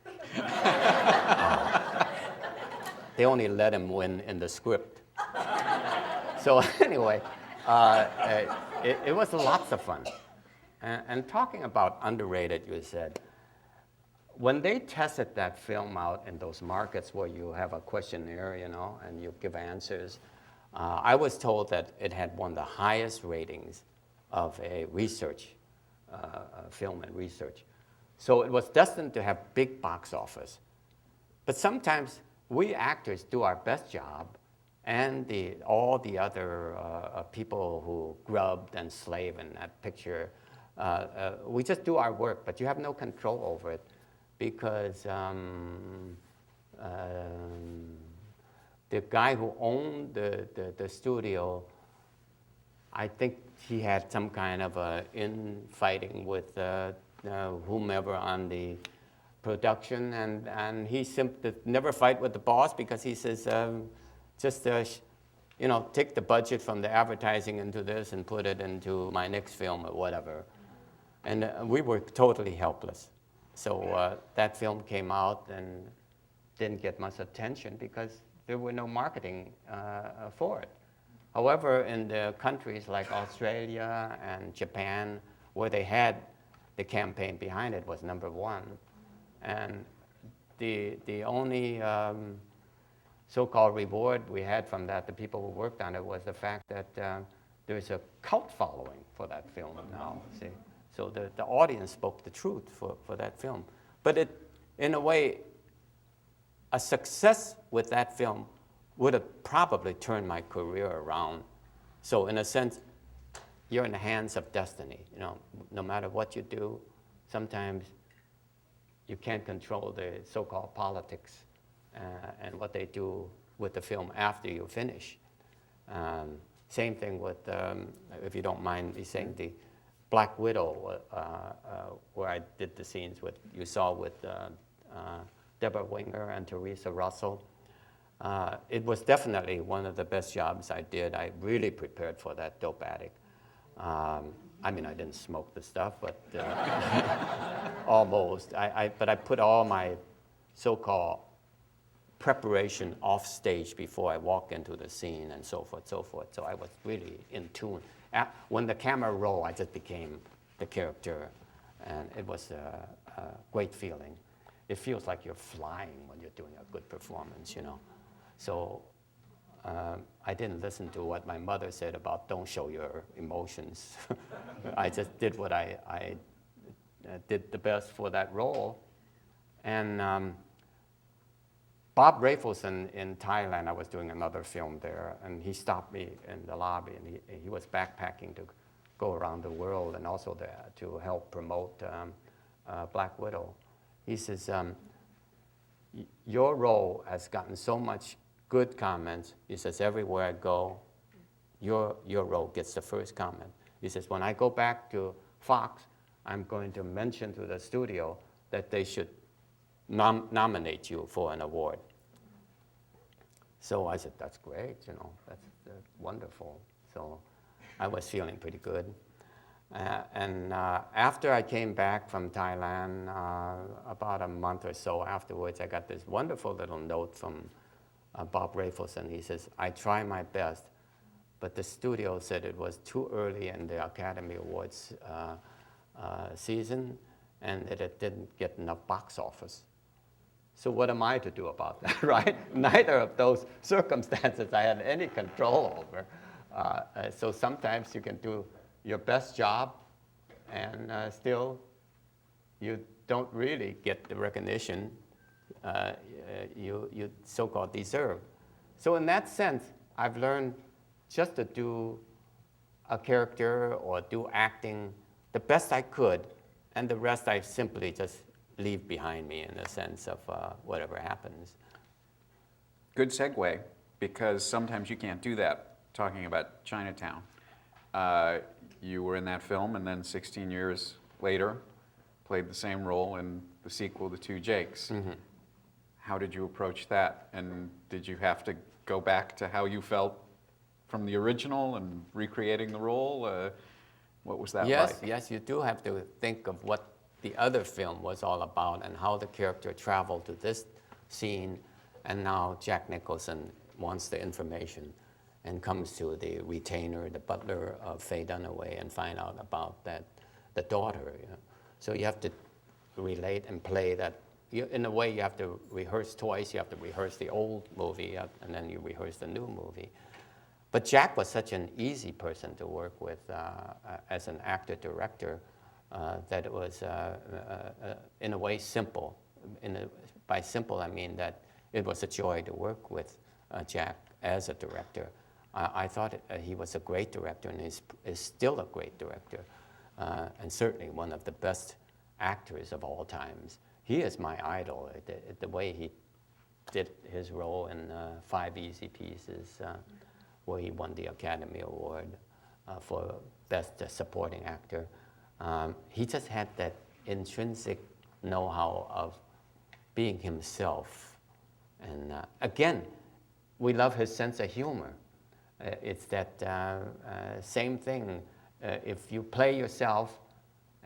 They only let him win in the script. So anyway, it was lots of fun. And talking about underrated, you said, when they tested that film out in those markets where you have a questionnaire, and you give answers, I was told that it had won the highest ratings of a research, film and research. So it was destined to have big box office. But sometimes we actors do our best job, and all the other people who grubbed and slaved in that picture, we just do our work, but you have no control over it, because the guy who owned the studio, I think he had some kind of infighting with whomever on the production, and he simply never fight with the boss, because he says, just take the budget from the advertising into this and put it into my next film or whatever. And we were totally helpless. So that film came out and didn't get much attention because there were no marketing for it. However, in the countries like Australia and Japan, where they had the campaign behind it, was #1. And the only so-called reward we had from that, the people who worked on it, was the fact that there's a cult following for that film now, see? So the audience spoke the truth for that film. But in a way, a success with that film would have probably turned my career around. So in a sense, you're in the hands of destiny. No matter what you do, sometimes you can't control the so-called politics and what they do with the film after you finish. Same thing with, if you don't mind me saying, the Black Widow, where I did the scenes you saw with Deborah Winger and Teresa Russell. It was definitely one of the best jobs I did. I really prepared for that dope addict. I didn't smoke the stuff, but almost. But I put all my so-called preparation off stage before I walk into the scene and so forth, so forth. So I was really in tune. When the camera rolled, I just became the character, and it was a great feeling. It feels like you're flying when you're doing a good performance, So I didn't listen to what my mother said about don't show your emotions. I just did what I did the best for that role. And Bob Rafelson in Thailand, I was doing another film there, and he stopped me in the lobby, and he was backpacking to go around the world and also to help promote Black Widow. He says, your role has gotten so much good comments. He says, everywhere I go, your role gets the first comment. He says, when I go back to Fox, I'm going to mention to the studio that they should nominate you for an award. So I said, that's great, that's wonderful. So I was feeling pretty good. After I came back from Thailand, about a month or so afterwards, I got this wonderful little note from Bob Rafelson. He says, I try my best, but the studio said it was too early in the Academy Awards season and that it didn't get enough box office. So what am I to do about that, right? Neither of those circumstances I had any control over. So sometimes you can do your best job and still you don't really get the recognition you so-called deserve. So in that sense, I've learned just to do a character or do acting the best I could, and the rest I simply just leave behind me in the sense of whatever happens. Good segue, because sometimes you can't do that. Talking about Chinatown, you were in that film, and then 16 years later, played the same role in the sequel to Two Jakes. Mm-hmm. How did you approach that? And did you have to go back to how you felt from the original and recreating the role? What was that like? Yes, you do have to think of what the other film was all about and how the character traveled to this scene, and now Jack Nicholson wants the information and comes to the retainer, the butler of Faye Dunaway, and find out about that, the daughter. So you have to relate and play that. In a way, you have to rehearse twice. You have to rehearse the old movie, and then you rehearse the new movie. But Jack was such an easy person to work with as an actor-director that it was, in a way, simple. By simple, I mean that it was a joy to work with Jack as a director. I thought he was a great director and is still a great director, and certainly one of the best actors of all times. He is my idol. The way he did his role in 5 Easy Pieces, where he won the Academy Award for Best Supporting Actor. He just had that intrinsic know-how of being himself. And again, we love his sense of humor. It's that same thing. If you play yourself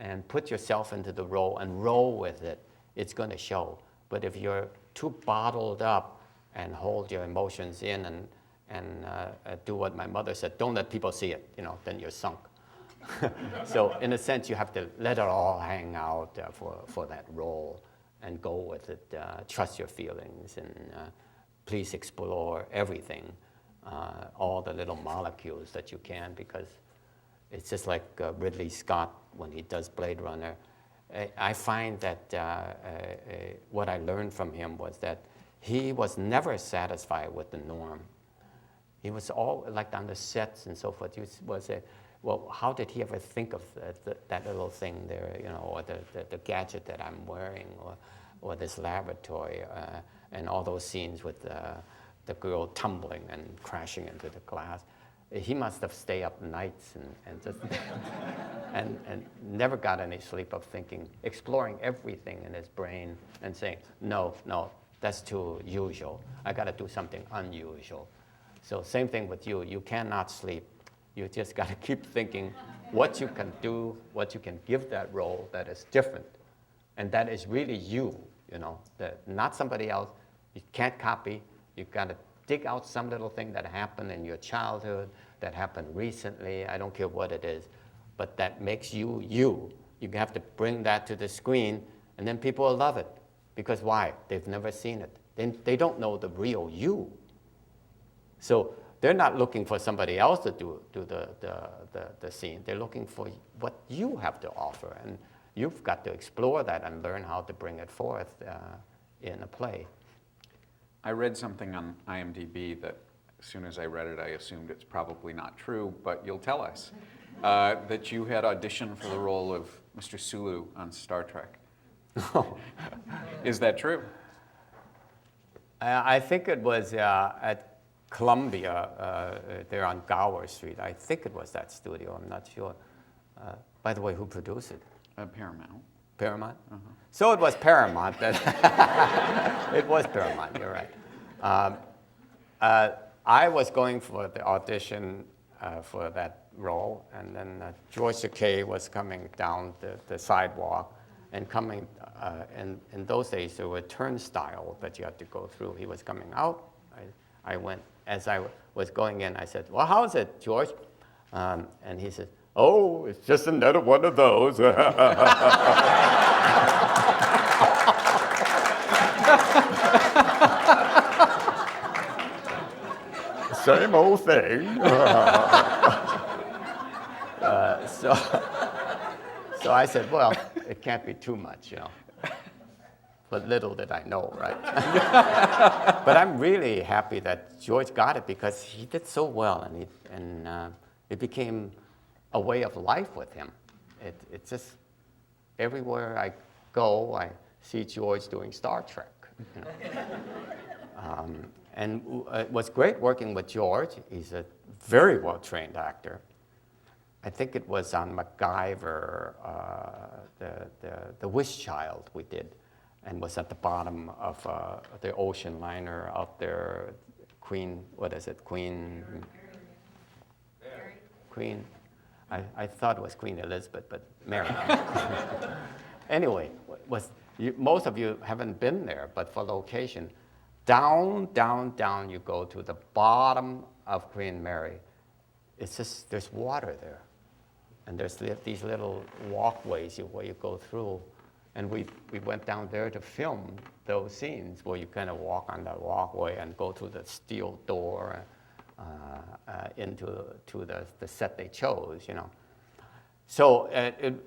and put yourself into the role and roll with it, it's going to show. But if you're too bottled up and hold your emotions in and do what my mother said, don't let people see it, then you're sunk. So in a sense, you have to let it all hang out for that role and go with it. Trust your feelings and please explore everything, all the little molecules that you can, because it's just like Ridley Scott when he does Blade Runner. I find that what I learned from him was that he was never satisfied with the norm. He was all, like on the sets and so forth, he was well, how did he ever think of that little thing there, or the gadget that I'm wearing, or this laboratory, and all those scenes with the girl tumbling and crashing into the glass. He must have stayed up nights and just and never got any sleep of thinking, exploring everything in his brain and saying, no, that's too usual. I got to do something unusual. So same thing with you. You cannot sleep. You just got to keep thinking what you can do, what you can give that role that is different, and that is really you. Not somebody else. You can't copy. You got to dig out some little thing that happened in your childhood, that happened recently, I don't care what it is, but that makes you you. You have to bring that to the screen, and then people will love it. Because why? They've never seen it. They don't know the real you. So they're not looking for somebody else to do the scene. They're looking for what you have to offer, and you've got to explore that and learn how to bring it forth in a play. I read something on IMDb that as soon as I read it, I assumed it's probably not true, but you'll tell us, that you had auditioned for the role of Mr. Sulu on Star Trek. Is that true? I think it was at Columbia, there on Gower Street. I think it was that studio, I'm not sure. By the way, who produced it? Paramount. Paramount? So it was Paramount. It was Paramount, you're right. I was going for the audition for that role, and then George Takei was coming down the sidewalk, and coming, in those days there were turnstiles that you had to go through. He was coming out. I went, as I was going in, I said, well, how's it, George? And he said, oh, it's just another one of those. Same old thing. So I said, well, it can't be too much, you know. But little did I know, right? But I'm really happy that George got it because he did so well, and it became a way of life with him. It's just everywhere I go, I see George doing Star Trek. You know? And it was great working with George. He's a very well-trained actor. I think it was on MacGyver, the Wish Child we did, and was at the bottom of the ocean liner out there. Queen, what is it? Queen. I thought it was Queen Elizabeth, but Mary. Anyway, most of you haven't been there, but for location, down you go to the bottom of Queen Mary. It's just, there's water there. And there's these little walkways where you go through. And we went down there to film those scenes where you kind of walk on that walkway and go through the steel door into the set they chose, you know. So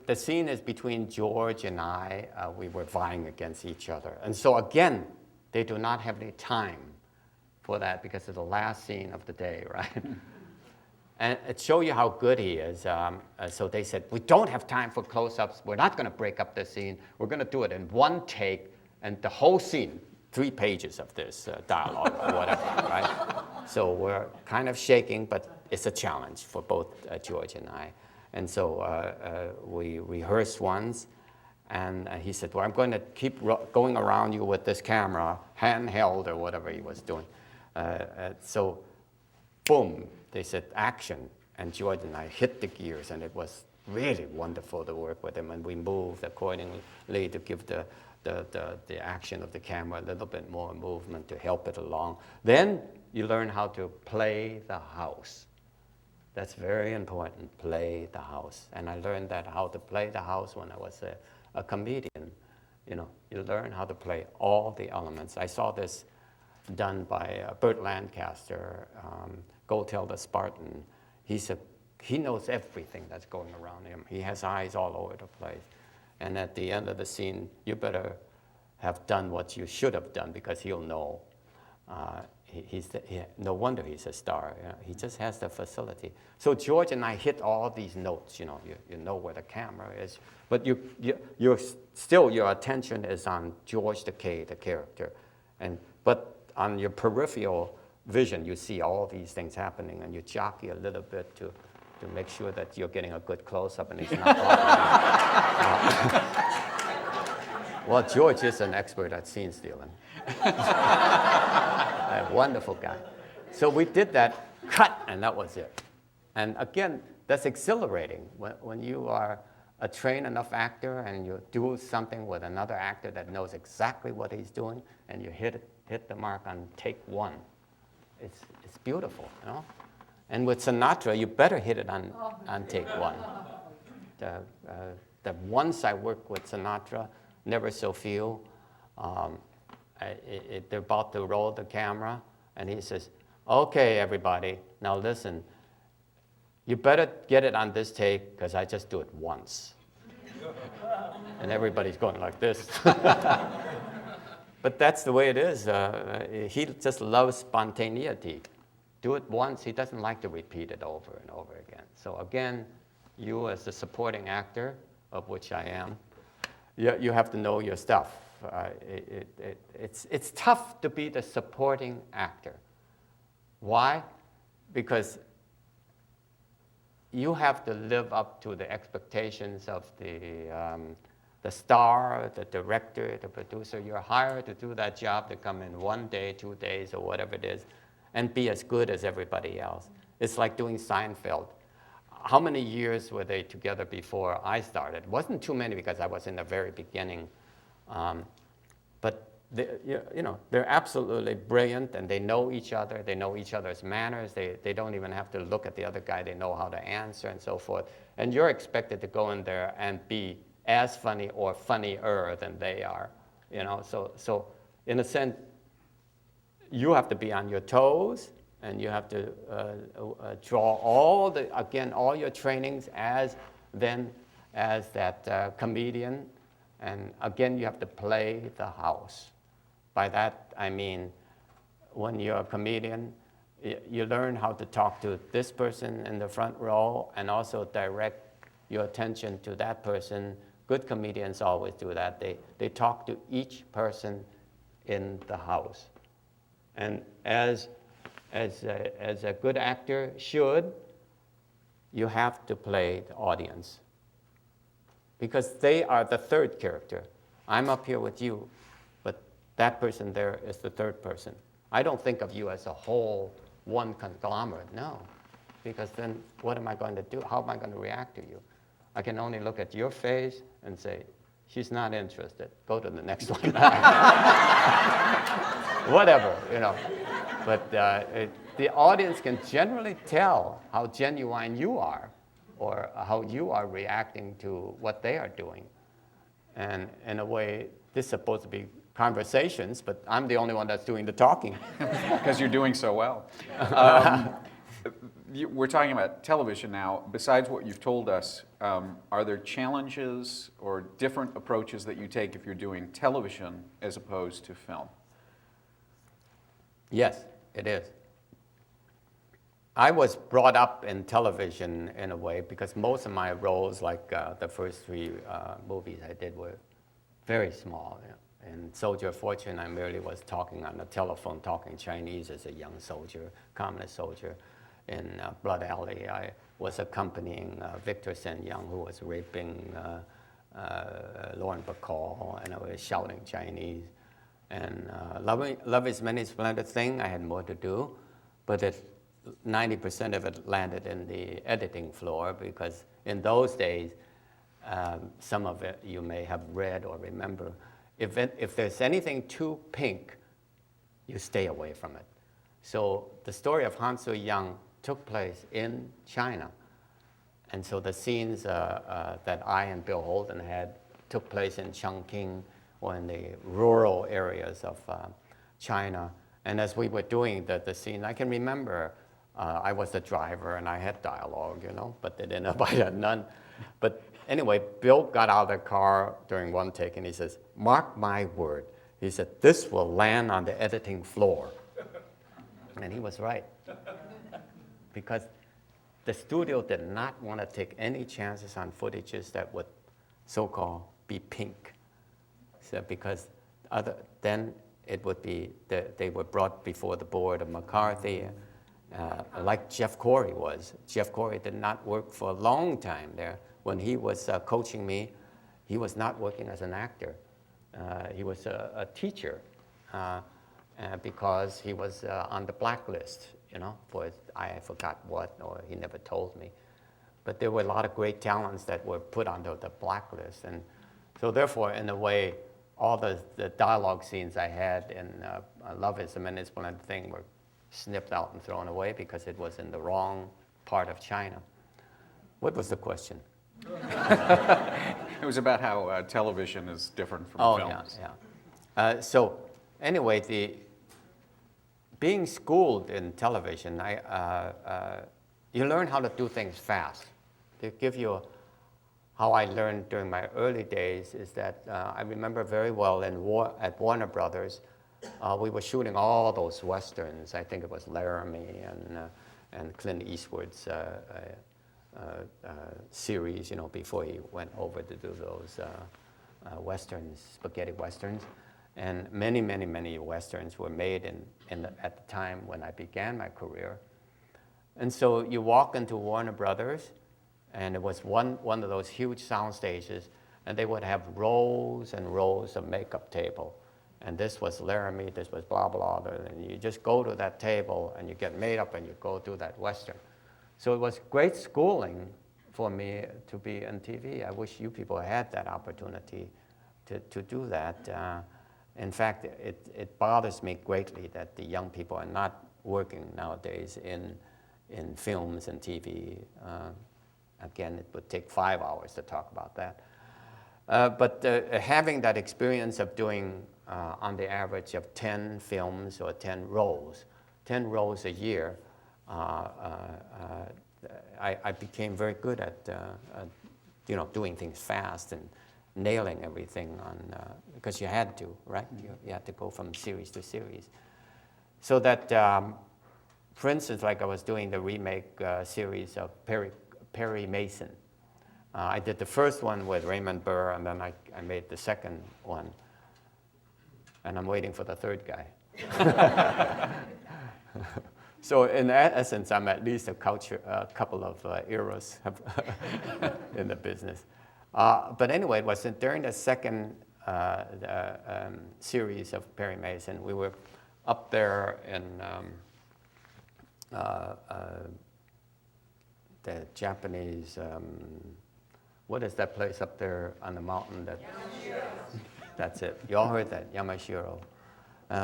the scene is between George and I. We were vying against each other. And so again, they do not have any time for that because it's the last scene of the day, right? And it shows you how good he is. So they said, we don't have time for close-ups. We're not going to break up the scene. We're going to do it in one take, and the whole scene, 3 pages of this dialogue or whatever, right? So we're kind of shaking, but it's a challenge for both George and I. And so we rehearsed once, and he said, well, I'm going to keep going around you with this camera, handheld or whatever he was doing. So boom, they said action, and George and I hit the gears, and it was really wonderful to work with him, and we moved accordingly to give the action of the camera a little bit more movement to help it along. Then you learn how to play the house. That's very important, play the house. And I learned that how to play the house when I was a comedian. You know, you learn how to play all the elements. I saw this done by Burt Lancaster, Go Tell the Spartan. He knows everything that's going around him. He has eyes all over the place. And at the end of the scene, you better have done what you should have done because he'll know. No wonder he's a star. You know, he just has the facility. So George and I hit all these notes. You know where the camera is, but you're still, your attention is on George Takei, the character, but on your peripheral vision, you see all these things happening, and you jockey a little bit to make sure that you're getting a good close-up and he's not blocking. Well, George is an expert at scene stealing. A wonderful guy. So we did that, cut, and that was it. And again, that's exhilarating. When you are a trained enough actor and you do something with another actor that knows exactly what he's doing, and you hit the mark on take one. It's beautiful, you know? And with Sinatra, you better hit it on take one. The once I worked with Sinatra, Never So Few, they're about to roll the camera, and he says, okay, everybody, now listen, you better get it on this take, because I just do it once. And everybody's going like this. But that's the way it is. He just loves spontaneity. Do it once. He doesn't like to repeat it over and over again. So again, you as the supporting actor, of which I am, you have to know your stuff. It's tough to be the supporting actor. Why? Because you have to live up to the expectations of the star, the director, the producer. You're hired to do that job, to come in 1 day, 2 days, or whatever it is, and be as good as everybody else. It's like doing Seinfeld. How many years were they together before I started? It wasn't too many because I was in the very beginning. But they're absolutely brilliant, and they know each other. They know each other's manners. They don't even have to look at the other guy. They know how to answer and so forth. And you're expected to go in there and be as funny or funnier than they are. So in a sense, you have to be on your toes, and you have to draw all your trainings as that comedian. And again, you have to play the house. By that, I mean, when you're a comedian, you learn how to talk to this person in the front row and also direct your attention to that person. Good comedians always do that. They talk to each person in the house. And as a good actor should, you have to play the audience, because they are the third character. I'm up here with you, but that person there is the third person. I don't think of you as a whole, one conglomerate, no, because then what am I going to do? How am I going to react to you? I can only look at your face and say, she's not interested. Go to the next one. Whatever. But the audience can generally tell how genuine you are, or how you are reacting to what they are doing. And in a way, this is supposed to be conversations, but I'm the only one that's doing the talking. Because you're doing so well. We're talking about television now. Besides what you've told us, are there challenges or different approaches that you take if you're doing television as opposed to film? Yes, it is. I was brought up in television in a way because most of my roles, like the first 3 movies I did, were very small. In Soldier of Fortune, I merely was talking on the telephone, talking Chinese as a young soldier, communist soldier. In Blood Alley, I was accompanying Victor Sen Young, who was raping Lauren Bacall, and I was shouting Chinese. And Love is Many Splendid Thing, I had more to do, but 90% of it landed in the editing floor, because in those days, some of it you may have read or remember, if there's anything too pink, you stay away from it. So the story of Han So-young took place in China. And so the scenes that I and Bill Holden had took place in Chongqing, or in the rural areas of China. And as we were doing the scene, I can remember I was the driver and I had dialogue, but they didn't know I had none. But anyway, Bill got out of the car during one take and he says, "Mark my word." He said, "This will land on the editing floor." And he was right. Because the studio did not want to take any chances on footages that would so-called be pink. So because then it would be, they were brought before the board of McCarthy, like Jeff Corey was. Jeff Corey did not work for a long time there. When he was coaching me, he was not working as an actor. He was a teacher because he was on the blacklist, for I forgot what, or he never told me. But there were a lot of great talents that were put onto the blacklist. And so therefore, in a way, all the dialogue scenes I had in Love is a Many Splendid Thing were snipped out and thrown away because it was in the wrong part of China. What was the question? It was about how television is different from films. Yeah. So anyway, being schooled in television, you learn how to do things fast. To give you how I learned during my early days is that I remember very well at Warner Brothers, we were shooting all those westerns. I think it was Laramie and Clint Eastwood's series, before he went over to do those westerns, spaghetti westerns. And many, many, many westerns were made at the time when I began my career. And so you walk into Warner Brothers, And it was one of those huge sound stages, and they would have rows and rows of makeup table. And this was Laramie, this was blah, blah, and you just go to that table and you get made up and you go do that Western. So it was great schooling for me to be in TV. I wish you people had that opportunity to do that. In fact, it bothers me greatly that the young people are not working nowadays in films and TV. Again, it would take 5 hours to talk about that. But having that experience of doing on the average of 10 films or 10 roles a year, I became very good at doing things fast and nailing everything because you had to, right? You had to go from series to series. So that, for instance, like I was doing the remake series of Perry Mason. I did the first one with Raymond Burr, and then I made the second one. And I'm waiting for the third guy. So in essence, I'm at least a couple of eras in the business. But anyway, it was during the second series of Perry Mason. We were up there in the Japanese, what is that place up there on the mountain? Yamashiro. That's it. You all heard that, Yamashiro.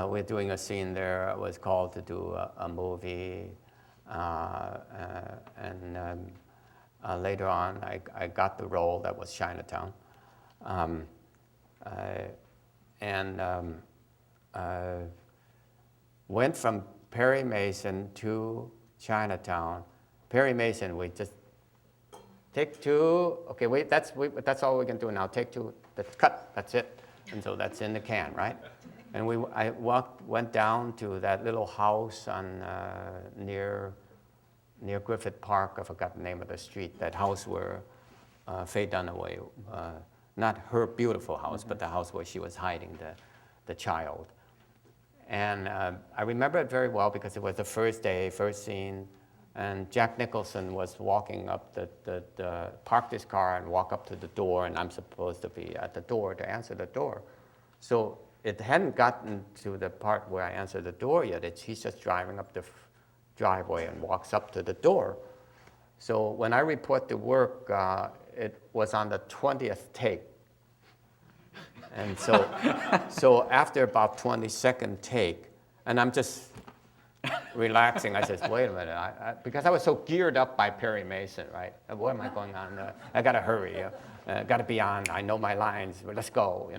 We're doing a scene there. I was called to do a movie. Later on, I got the role that was Chinatown. Went from Perry Mason to Chinatown. Perry Mason, we just take two. Okay, wait, that's all we can do now. Take two, cut, that's it. And so that's in the can, right? And I went down to that little house on near Griffith Park. I forgot the name of the street. That house where Faye Dunaway, not her beautiful house, but the house where she was hiding the child. And I remember it very well because it was the first day, first scene, and Jack Nicholson was walking up parked his car and walk up to the door, and I'm supposed to be at the door to answer the door. So it hadn't gotten to the part where I answer the door yet. He's just driving up the driveway and walks up to the door. So when I report to work, it was on the 20th take. And so after about 22nd take, and I'm just relaxing, I said, wait a minute, because I was so geared up by Perry Mason, right? What am I going on? I got to hurry. Got to be on. I know my lines. But let's go,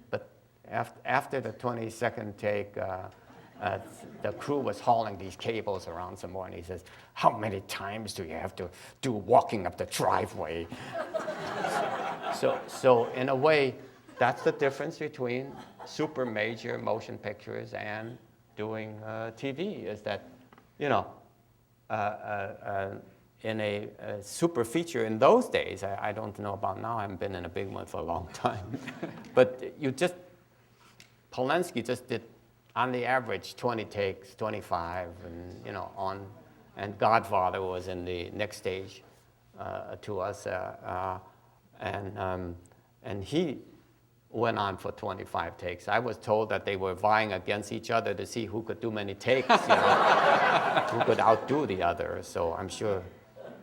But after the 22nd take, the crew was hauling these cables around some more, and he says, how many times do you have to do walking up the driveway? So in a way, that's the difference between super major motion pictures and doing TV, is that, in a super feature in those days, I don't know about now, I haven't been in a big one for a long time, but Polanski just did, on the average, 20 takes, 25, and, and Godfather was in the next stage to us, and he went on for 25 takes. I was told that they were vying against each other to see who could do many takes, who could outdo the other. So I'm sure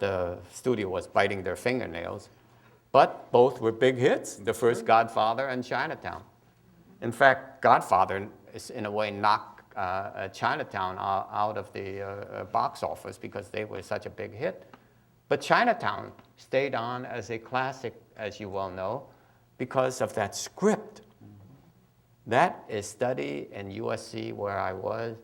the studio was biting their fingernails. But both were big hits, the first Godfather and Chinatown. In fact, Godfather is, in a way, knocked Chinatown out of the box office because they were such a big hit. But Chinatown stayed on as a classic, as you well know, because of that script. That is studied in USC where I was,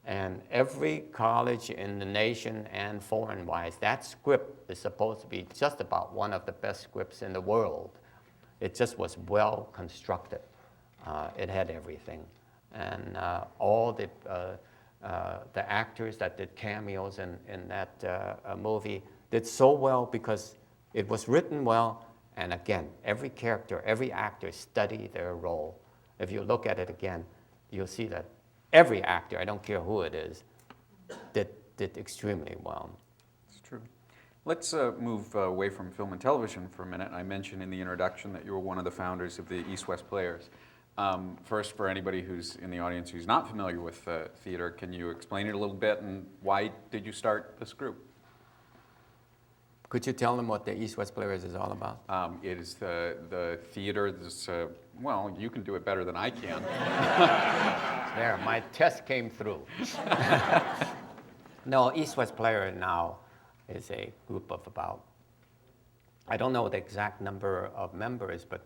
and every college in the nation and foreign-wise, that script is supposed to be just about one of the best scripts in the world. It just was well constructed. It had everything. And all the actors that did cameos in that movie did so well because it was written well. And again, every character, every actor studied their role. If you look at it again, you'll see that every actor, I don't care who it is, did extremely well. It's true. Let's move away from film and television for a minute. I mentioned in the introduction that you were one of the founders of the East-West Players. First, for anybody who's in the audience who's not familiar with theater, can you explain it a little bit, and why did you start this group? Could you tell them what the East-West Players is all about? It is the theater, this, well, you can do it better than I can. There, my test came through. No, East-West Player now is a group of about, I don't know the exact number of members, but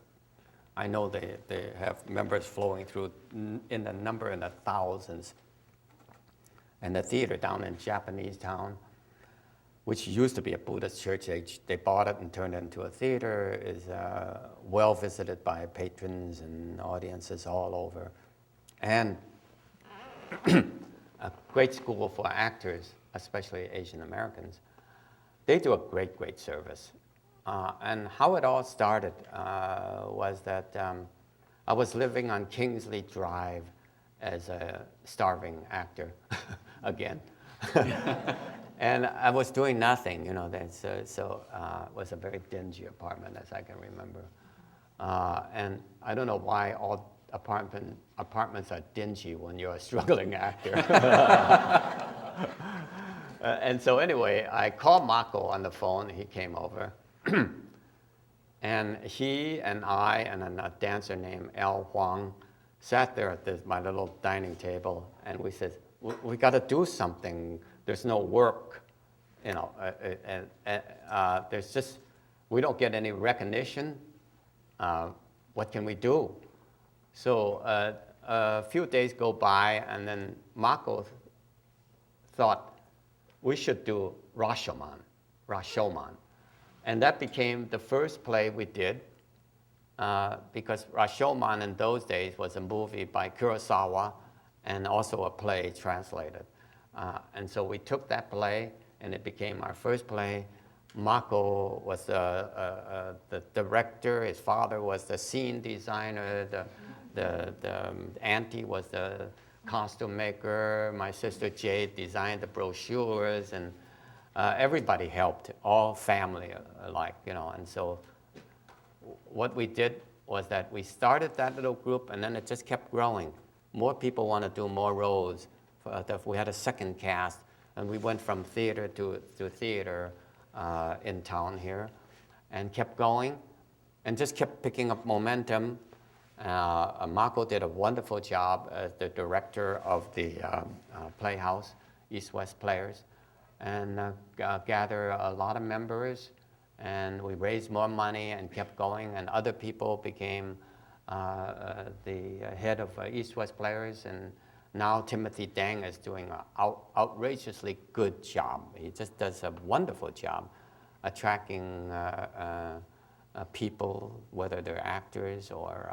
I know they have members flowing through in the number in the thousands. And the theater down in Japanese Town, which used to be a Buddhist church, they bought it and turned it into a theater, is well visited by patrons and audiences all over. And a great school for actors, especially Asian Americans. They do a great, great service. And how it all started was that I was living on Kingsley Drive as a starving actor again. And I was doing nothing, you know, it was a very dingy apartment, as I can remember. And I don't know why all apartments are dingy when you're a struggling actor. And so anyway, I called Mako on the phone. He came over. And he and I and a dancer named El Huang sat there at my little dining table, and we said, we got to do something. There's no work, you know, there's just, we don't get any recognition. What can we do? So a few days go by, and then Mako thought we should do Rashomon. And that became the first play we did, because Rashomon in those days was a movie by Kurosawa and also a play translated. And so we took that play, and it became our first play. Mako was the director. His father was the scene designer. The auntie was the costume maker. My sister Jade designed the brochures, and everybody helped, all family alike, you know. And so what we did was that we started that little group, and then it just kept growing. More people want to do more roles. We had a second cast, and we went from theater to theater in town here, and kept going, and just kept picking up momentum. Mako did a wonderful job as the director of the Playhouse, East-West Players, and gathered a lot of members, and we raised more money and kept going, and other people became the head of East-West Players, and now Timothy Dang is doing an outrageously good job. He just does a wonderful job attracting people, whether they're actors or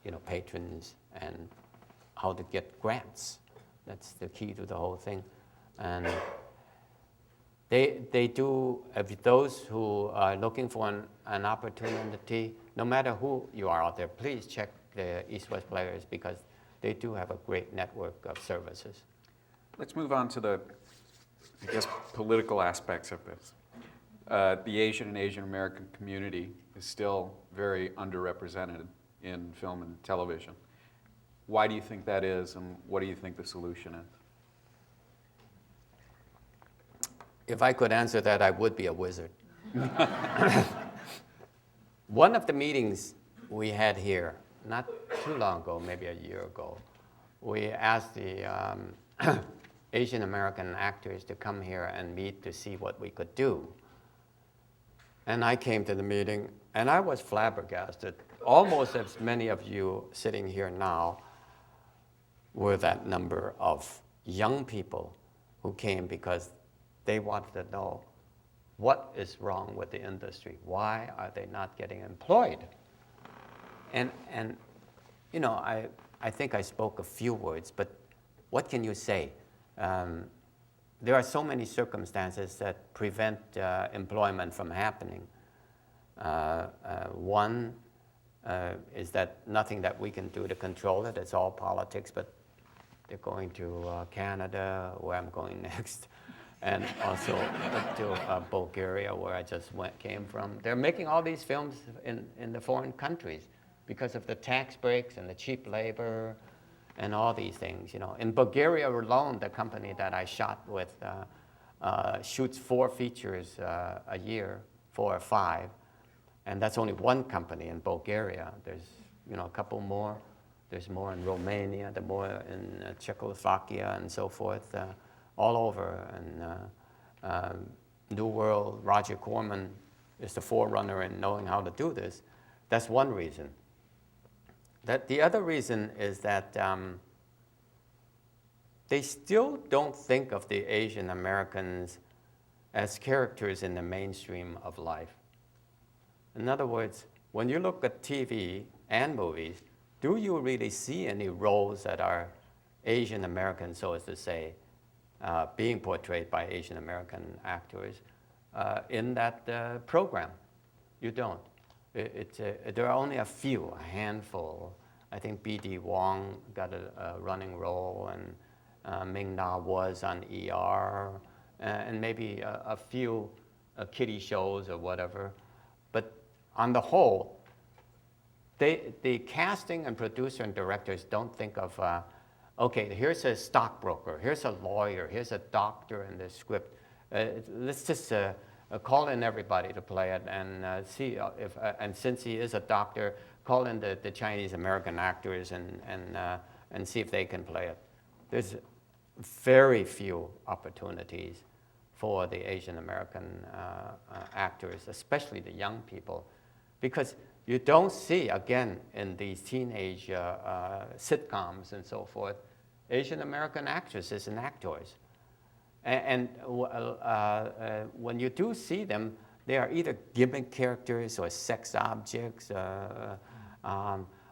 you know, patrons, and how to get grants. That's the key to the whole thing. And they do, those who are looking for an opportunity, no matter who you are out there, please check the East-West Players, because they do have a great network of services. Let's move on to the, I guess, political aspects of this. The Asian and Asian American community is still very underrepresented in film and television. Why do you think that is, and what do you think the solution is? If I could answer that, I would be a wizard. One of the meetings we had here, not too long ago, maybe a year ago, we asked the Asian American actors to come here and meet to see what we could do. And I came to the meeting, and I was flabbergasted. Almost as many of you sitting here now were that number of young people who came because they wanted to know what is wrong with the industry. Why are they not getting employed? And you know, I think I spoke a few words, but what can you say? There are so many circumstances that prevent employment from happening. One is that nothing that we can do to control it. It's all politics, but they're going to Canada, where I'm going next. and also to Bulgaria, where I just came from. They're making all these films in the foreign countries because of the tax breaks and the cheap labor and all these things. In Bulgaria alone, the company that I shot with shoots 4 features a year, 4 or 5, and that's only one company in Bulgaria. There's a couple more. There's more in Romania, there's more in Czechoslovakia and so forth, all over. And New World, Roger Corman is the forerunner in knowing how to do this. That's one reason. The other reason is that they still don't think of the Asian Americans as characters in the mainstream of life. In other words, when you look at TV and movies, do you really see any roles that are Asian American, so as to say, being portrayed by Asian American actors in that program? You don't. There are only a few, a handful. I think B.D. Wong got a running role, and Ming-Na was on ER, and maybe a few kiddie shows or whatever. But on the whole, the casting and producer and directors don't think of, okay, here's a stockbroker, here's a lawyer, here's a doctor in the script. Let's just call in everybody to play it and see if, and since he is a doctor, call in the Chinese American actors and see if they can play it. There's very few opportunities for the Asian American actors, especially the young people, because you don't see, again, in these teenage sitcoms and so forth, Asian American actresses and actors. And when you do see them, they are either gimmick characters or sex objects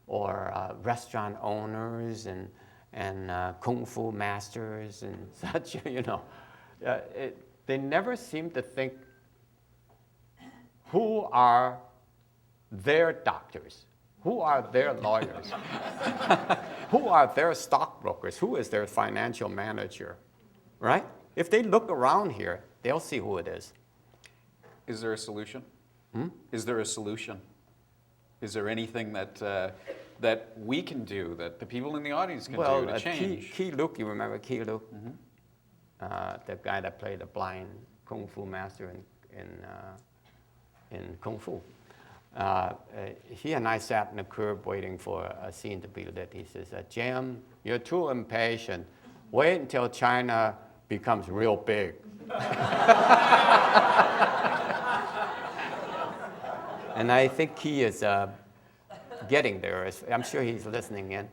or restaurant owners and kung fu masters and such, they never seem to think, who are their doctors? Who are their lawyers? Who are their stockbrokers? Who is their financial manager? Right? If they look around here, they'll see who it is. Is there a solution? Is there a solution? Is there anything that we can do, that the people in the audience can do to change? Key Luke, you remember Key Luke? The guy that played the blind kung fu master in Kung Fu. He and I sat in the curb waiting for a scene to be lit. He says, Jim, you're too impatient. Wait until China becomes real big. And I think he is getting there. I'm sure he's listening in.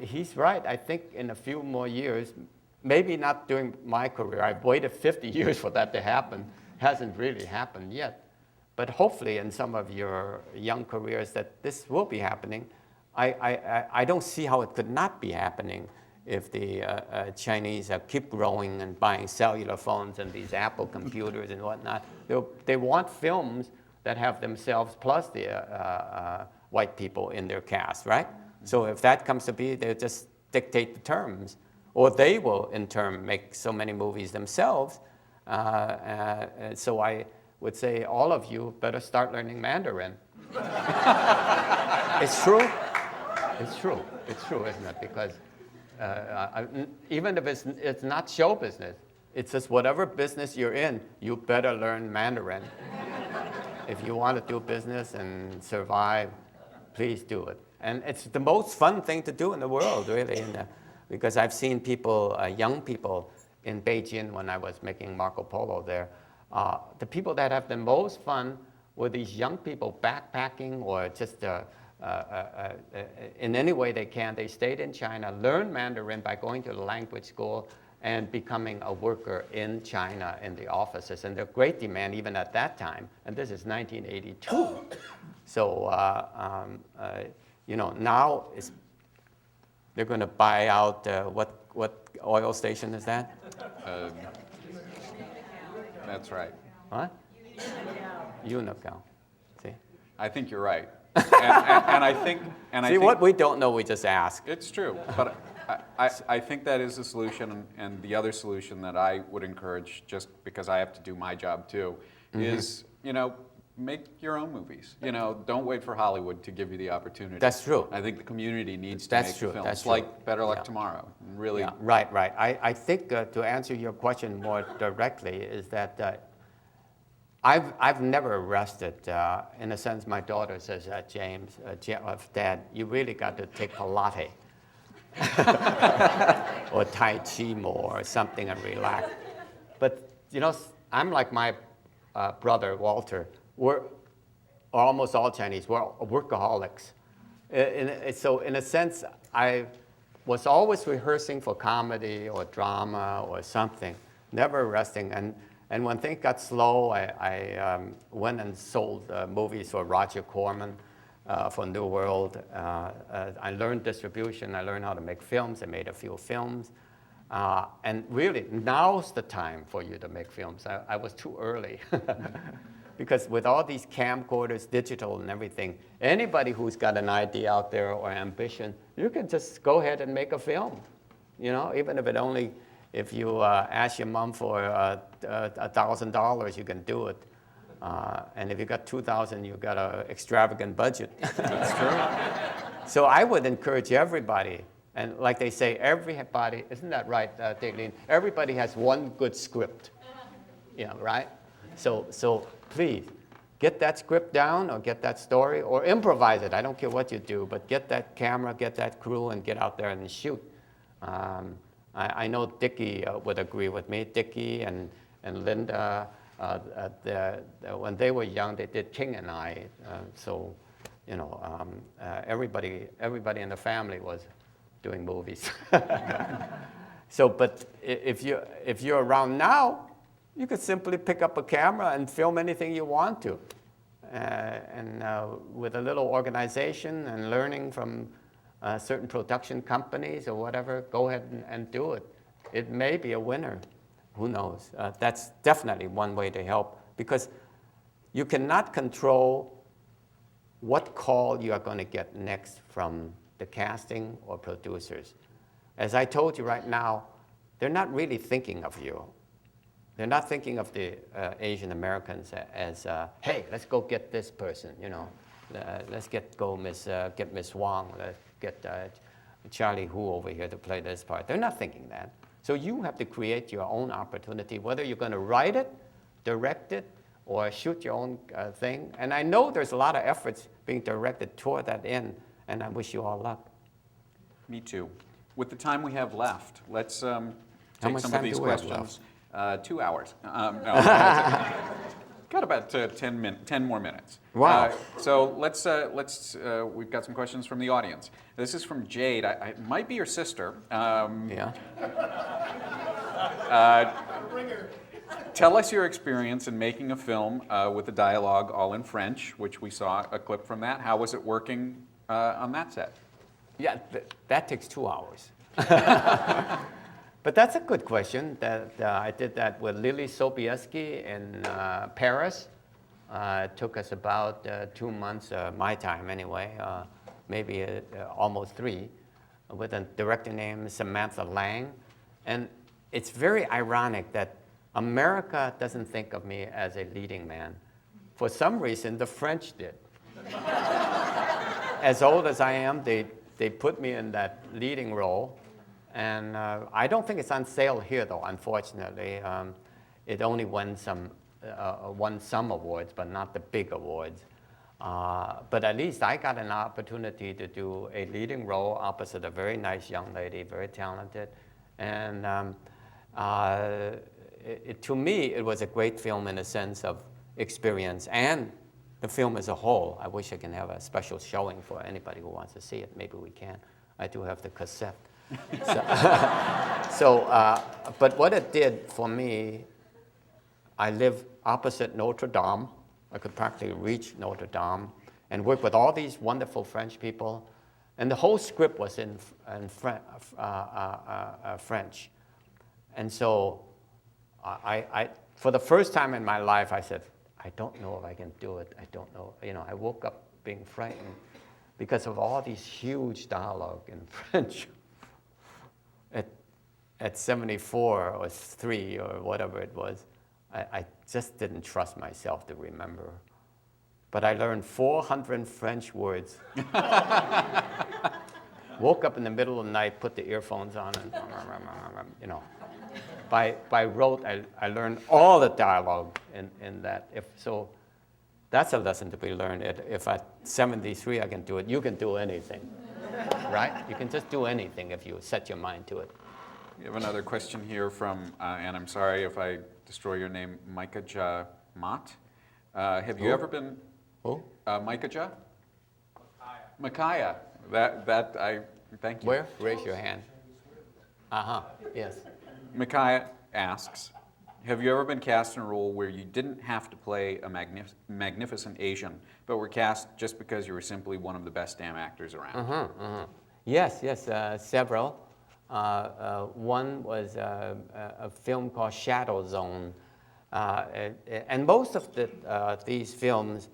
He's right. I think in a few more years, maybe not during my career. I've waited 50 years for that to happen. Hasn't really happened yet. But hopefully in some of your young careers that this will be happening. I don't see how it could not be happening if the Chinese keep growing and buying cellular phones and these Apple computers and whatnot. They want films that have themselves plus the white people in their cast, right? So if that comes to be, they'll just dictate the terms. Or they will, in turn, make so many movies themselves. So I would say all of you better start learning Mandarin. It's true. It's true. It's true, isn't it? Because even if it's not show business, it's just whatever business you're in, you better learn Mandarin. If you want to do business and survive, please do it. And it's the most fun thing to do in the world, really, because I've seen people, young people in Beijing when I was making Marco Polo there. The people that have the most fun were these young people backpacking or just in any way they can. They stayed in China, learned Mandarin by going to the language school and becoming a worker in China in the offices. And there's great demand even at that time. And this is 1982. So, now they're going to buy out, what oil station is that? That's right. What? Unocal. See? I think you're right. And I think... See, what we don't know, we just ask. It's true. I think that is the solution, and the other solution that I would encourage, just because I have to do my job too, is, make your own movies. Don't wait for Hollywood to give you the opportunity. That's true. I think the community needs to That's make true. films That's true. like Better Luck Tomorrow. Really. Yeah, right. I think to answer your question more directly is that I've never rested. In a sense, my daughter says, James, Dad, you really got to take Pilates or Tai Chi more or something and relax. But, I'm like my brother, Walter. We're almost all Chinese. We're workaholics. So in a sense, I was always rehearsing for comedy or drama or something, never resting. And when things got slow, I went and sold movies for Roger Corman for New World. I learned distribution. I learned how to make films. I made a few films. And really, now's the time for you to make films. I was too early. Because with all these camcorders, digital and everything, anybody who's got an idea out there or ambition, you can just go ahead and make a film. Even if you ask your mom for $1,000, you can do it. And if you got 2,000, you got an extravagant budget. That's true. So I would encourage everybody, and like they say, everybody, isn't that right, Daitlin? Everybody has one good script, right? So please, get that script down or get that story or improvise it. I don't care what you do, but get that camera, get that crew, and get out there and shoot. I know Dickie would agree with me. Dickie and Linda, when they were young, they did King and I. Everybody in the family was doing movies. But if you're around now, you could simply pick up a camera and film anything you want to. With a little organization and learning from certain production companies or whatever, go ahead and do it. It may be a winner. Who knows? That's definitely one way to help, because you cannot control what call you are going to get next from the casting or producers. As I told you right now, they're not really thinking of you. They're not thinking of the Asian Americans as, hey, let's go get this person, let's get Miss Wong, let's get Charlie Hu over here to play this part. They're not thinking that. So you have to create your own opportunity, whether you're going to write it, direct it, or shoot your own thing. And I know there's a lot of efforts being directed toward that end, and I wish you all luck. Me too. With the time we have left, let's How take much some time of these do we have questions. 2 hours. No, got about 10 more minutes. Wow. So let's we've got some questions from the audience. This is from Jade. It might be your sister. Yeah. Tell us your experience in making a film with the dialogue all in French, which we saw a clip from that. How was it working on that set? Yeah, that takes 2 hours. But that's a good question. I did that with Lily Sobieski in Paris. It took us about 2 months, my time anyway, maybe almost 3, with a director named Samantha Lang. And it's very ironic that America doesn't think of me as a leading man. For some reason, the French did. As old as I am, they put me in that leading role. And I don't think it's on sale here, though, unfortunately. It only won some awards, but not the big awards. But at least I got an opportunity to do a leading role opposite a very nice young lady, very talented. And to me, it was a great film in a sense of experience and the film as a whole. I wish I can have a special showing for anybody who wants to see it. Maybe we can. I do have the cassette. But what it did for me, I live opposite Notre Dame. I could practically reach Notre Dame and work with all these wonderful French people. And the whole script was in French. And so I, for the first time in my life, I said, I don't know if I can do it. I don't know. I woke up being frightened because of all these huge dialogue in French. at 74 or 3 or whatever it was, I just didn't trust myself to remember. But I learned 400 French words. Woke up in the middle of the night, put the earphones on, and by rote, I learned all the dialogue in that. So that's a lesson to be learned. If at 73 I can do it, you can do anything, right? You can just do anything if you set your mind to it. We have another question here from, and I'm sorry if I destroy your name, Micah Jamat. Have you ever been? Who? Micah Ja? Micaiah. I thank you. Where? Raise your hand. Yes. Micaiah asks, have you ever been cast in a role where you didn't have to play a magnificent Asian, but were cast just because you were simply one of the best damn actors around? Yes, several. One was a film called Shadow Zone. And most of these films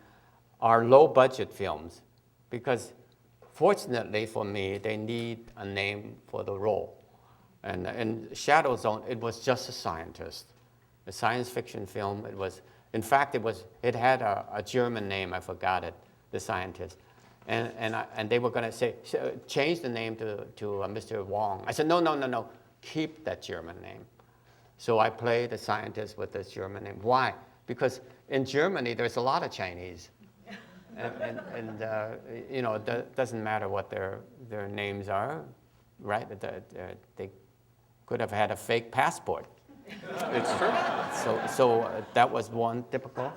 are low-budget films because, fortunately for me, they need a name for the role. And in Shadow Zone, it was just a scientist, a science fiction film. It was, in fact, it had a German name. I forgot it, the scientist. And they were going to say, change the name to Mr. Wong. I said, no, keep that German name. So I played a scientist with this German name. Why? Because in Germany, there's a lot of Chinese. And it doesn't matter what their names are, right? They could have had a fake passport. It's true. So that was one typical.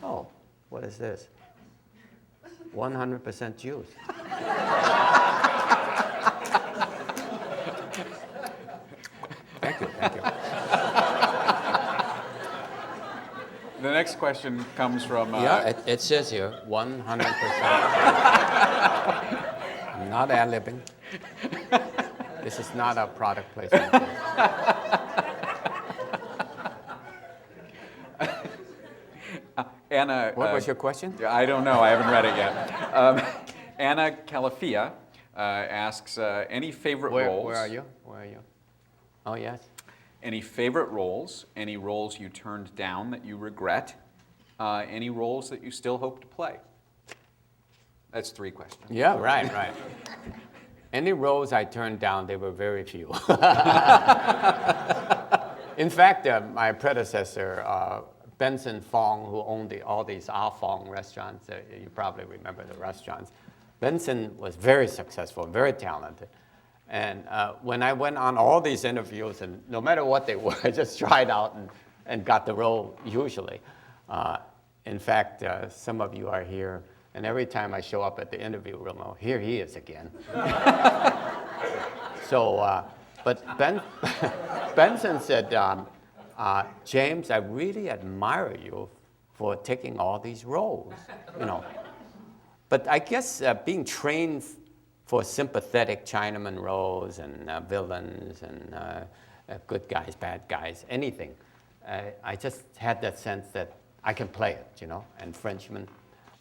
Oh, what is this? 100% Jews. Thank you. The next question comes from... it says here, 100%. I'm not ad-libbing. This is not a product placement. Anna... What was your question? I don't know. I haven't read it yet. Anna Calafia asks, any favorite roles... Where are you? Oh, yes. Any favorite roles, any roles you turned down that you regret, any roles that you still hope to play? That's 3 questions. Yeah, right. Any roles I turned down, they were very few. In fact, my predecessor, Benson Fong, who owned all these Ah Fong restaurants, you probably remember the restaurants. Benson was very successful, very talented. And when I went on all these interviews, and no matter what they were, I just tried out and got the role usually. In fact, some of you are here, and every time I show up at the interview room, oh, here he is again. But Benson said, James, I really admire you for taking all these roles, But I guess being trained for sympathetic Chinaman roles and villains and good guys, bad guys, anything. I just had that sense that I can play it, and Frenchman.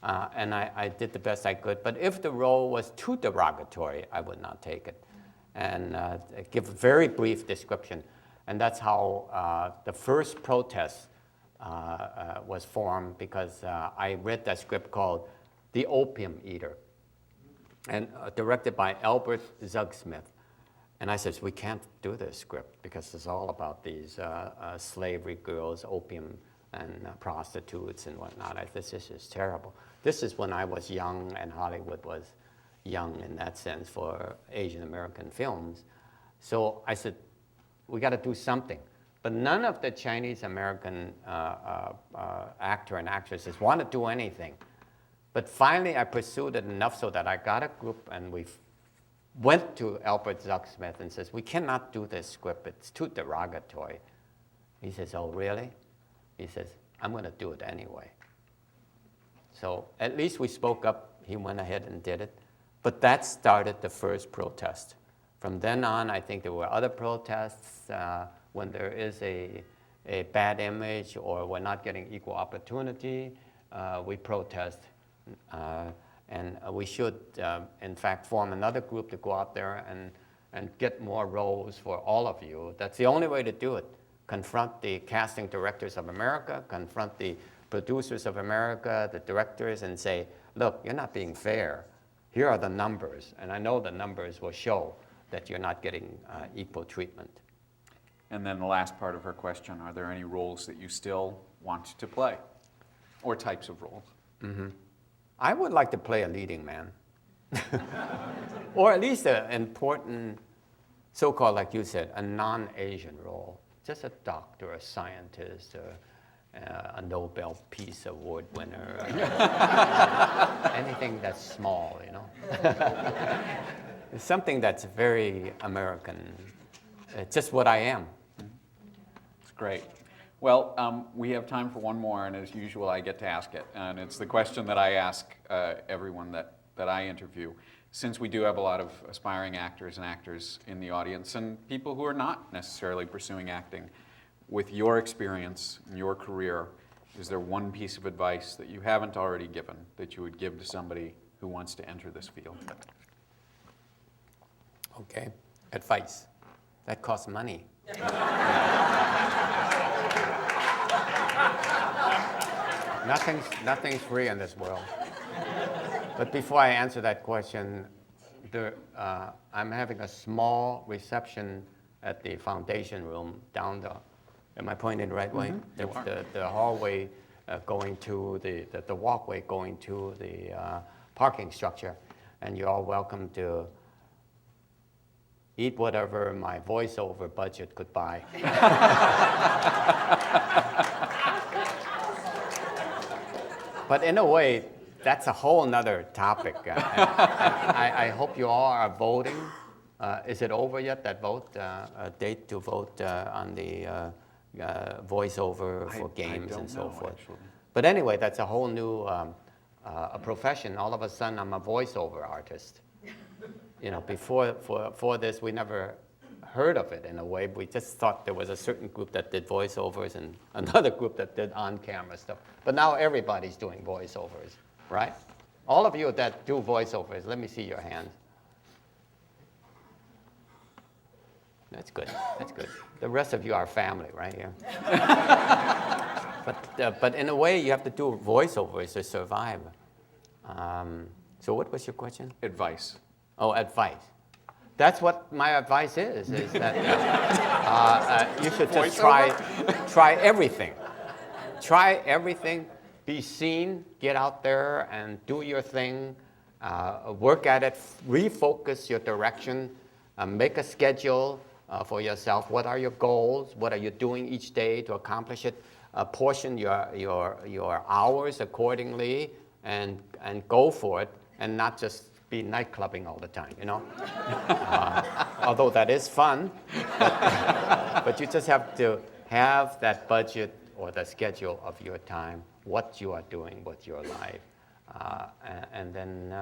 And I did the best I could. But if the role was too derogatory, I would not take it. And give a very brief description. And that's how the first protest was formed, because I read that script called The Opium Eater, and directed by Albert Zugsmith. And I said, we can't do this script because it's all about these slavery girls, opium, and prostitutes and whatnot. This is terrible. This is when I was young and Hollywood was young in that sense for Asian American films. So I said, we got to do something. But none of the Chinese American actor and actresses want to do anything. But finally, I pursued it enough so that I got a group, and we went to Albert Zucksmith and says, we cannot do this script. It's too derogatory. He says, oh, really? He says, I'm going to do it anyway. So at least we spoke up. He went ahead and did it. But that started the first protest. From then on, I think there were other protests when there is a bad image or we're not getting equal opportunity, we protest. And we should, in fact, form another group to go out there and get more roles for all of you. That's the only way to do it. Confront the casting directors of America, confront the producers of America, the directors, and say, look, you're not being fair. Here are the numbers, and I know the numbers will show that you're not getting equal treatment. And then the last part of her question, are there any roles that you still want to play? Or types of roles? Mm-hmm. I would like to play a leading man. Or at least an important, so-called, like you said, a non-Asian role. Just a doctor, a scientist, a Nobel Peace Award winner. Anything that's small, you know. It's something that's very American. It's just what I am. It's great. Well, we have time for one more, and as usual, I get to ask it. And it's the question that I ask everyone that I interview. Since we do have a lot of aspiring actors and actors in the audience, and people who are not necessarily pursuing acting, with your experience and your career, is there one piece of advice that you haven't already given that you would give to somebody who wants to enter this field? Okay, advice. That costs money. Nothing's free in this world. But before I answer that question, I'm having a small reception at the foundation room down the. Am I pointing the right way? The hallway going to the walkway going to the parking structure, and you're all welcome to eat whatever my voiceover budget could buy. But in a way, that's a whole nother topic. I hope you all are voting. Is it over yet, that vote? A date to vote on the voiceover for games and so forth. Actually. But anyway, that's a whole new a profession. All of a sudden, I'm a voiceover artist. You know, before this, we never heard of it in a way. We just thought there was a certain group that did voiceovers and another group that did on-camera stuff. But now everybody's doing voiceovers, right? All of you that do voiceovers, let me see your hands. That's good. That's good. The rest of you are family, right here. But in a way, you have to do voiceovers to survive. So what was your question? Advice. Oh, advice. That's what my advice is that you should just try everything. Try everything, be seen, get out there and do your thing, work at it, refocus your direction, make a schedule for yourself. What are your goals? What are you doing each day to accomplish it? Portion your hours accordingly and go for it, and not just be night clubbing all the time, you know? Although that is fun, but you just have to have that budget or the schedule of your time, what you are doing with your life. And then,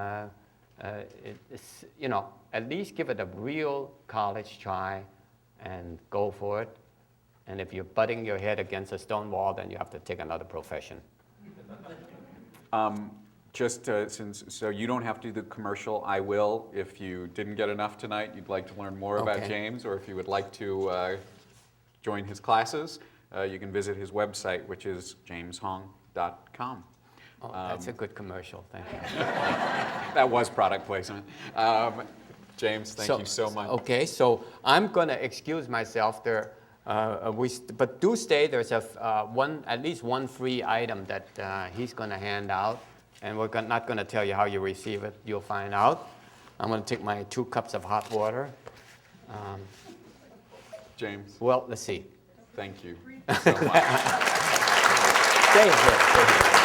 it's, you know, at least give it a real college try and go for it. And if you're butting your head against a stone wall, then you have to take another profession. Just so you don't have to do the commercial, I will. If you didn't get enough tonight, you'd like to learn more about James, or if you would like to join his classes, you can visit his website, which is jameshong.com. Oh, that's a good commercial, thank you. That was product placement. James, thank you so much. Okay, so I'm going to excuse myself there. But do stay. There's at least one free item that he's going to hand out. And we're not going to tell you how you receive it. You'll find out. I'm going to take my 2 cups of hot water. James. Well, let's see. Thank you so much. Stay here.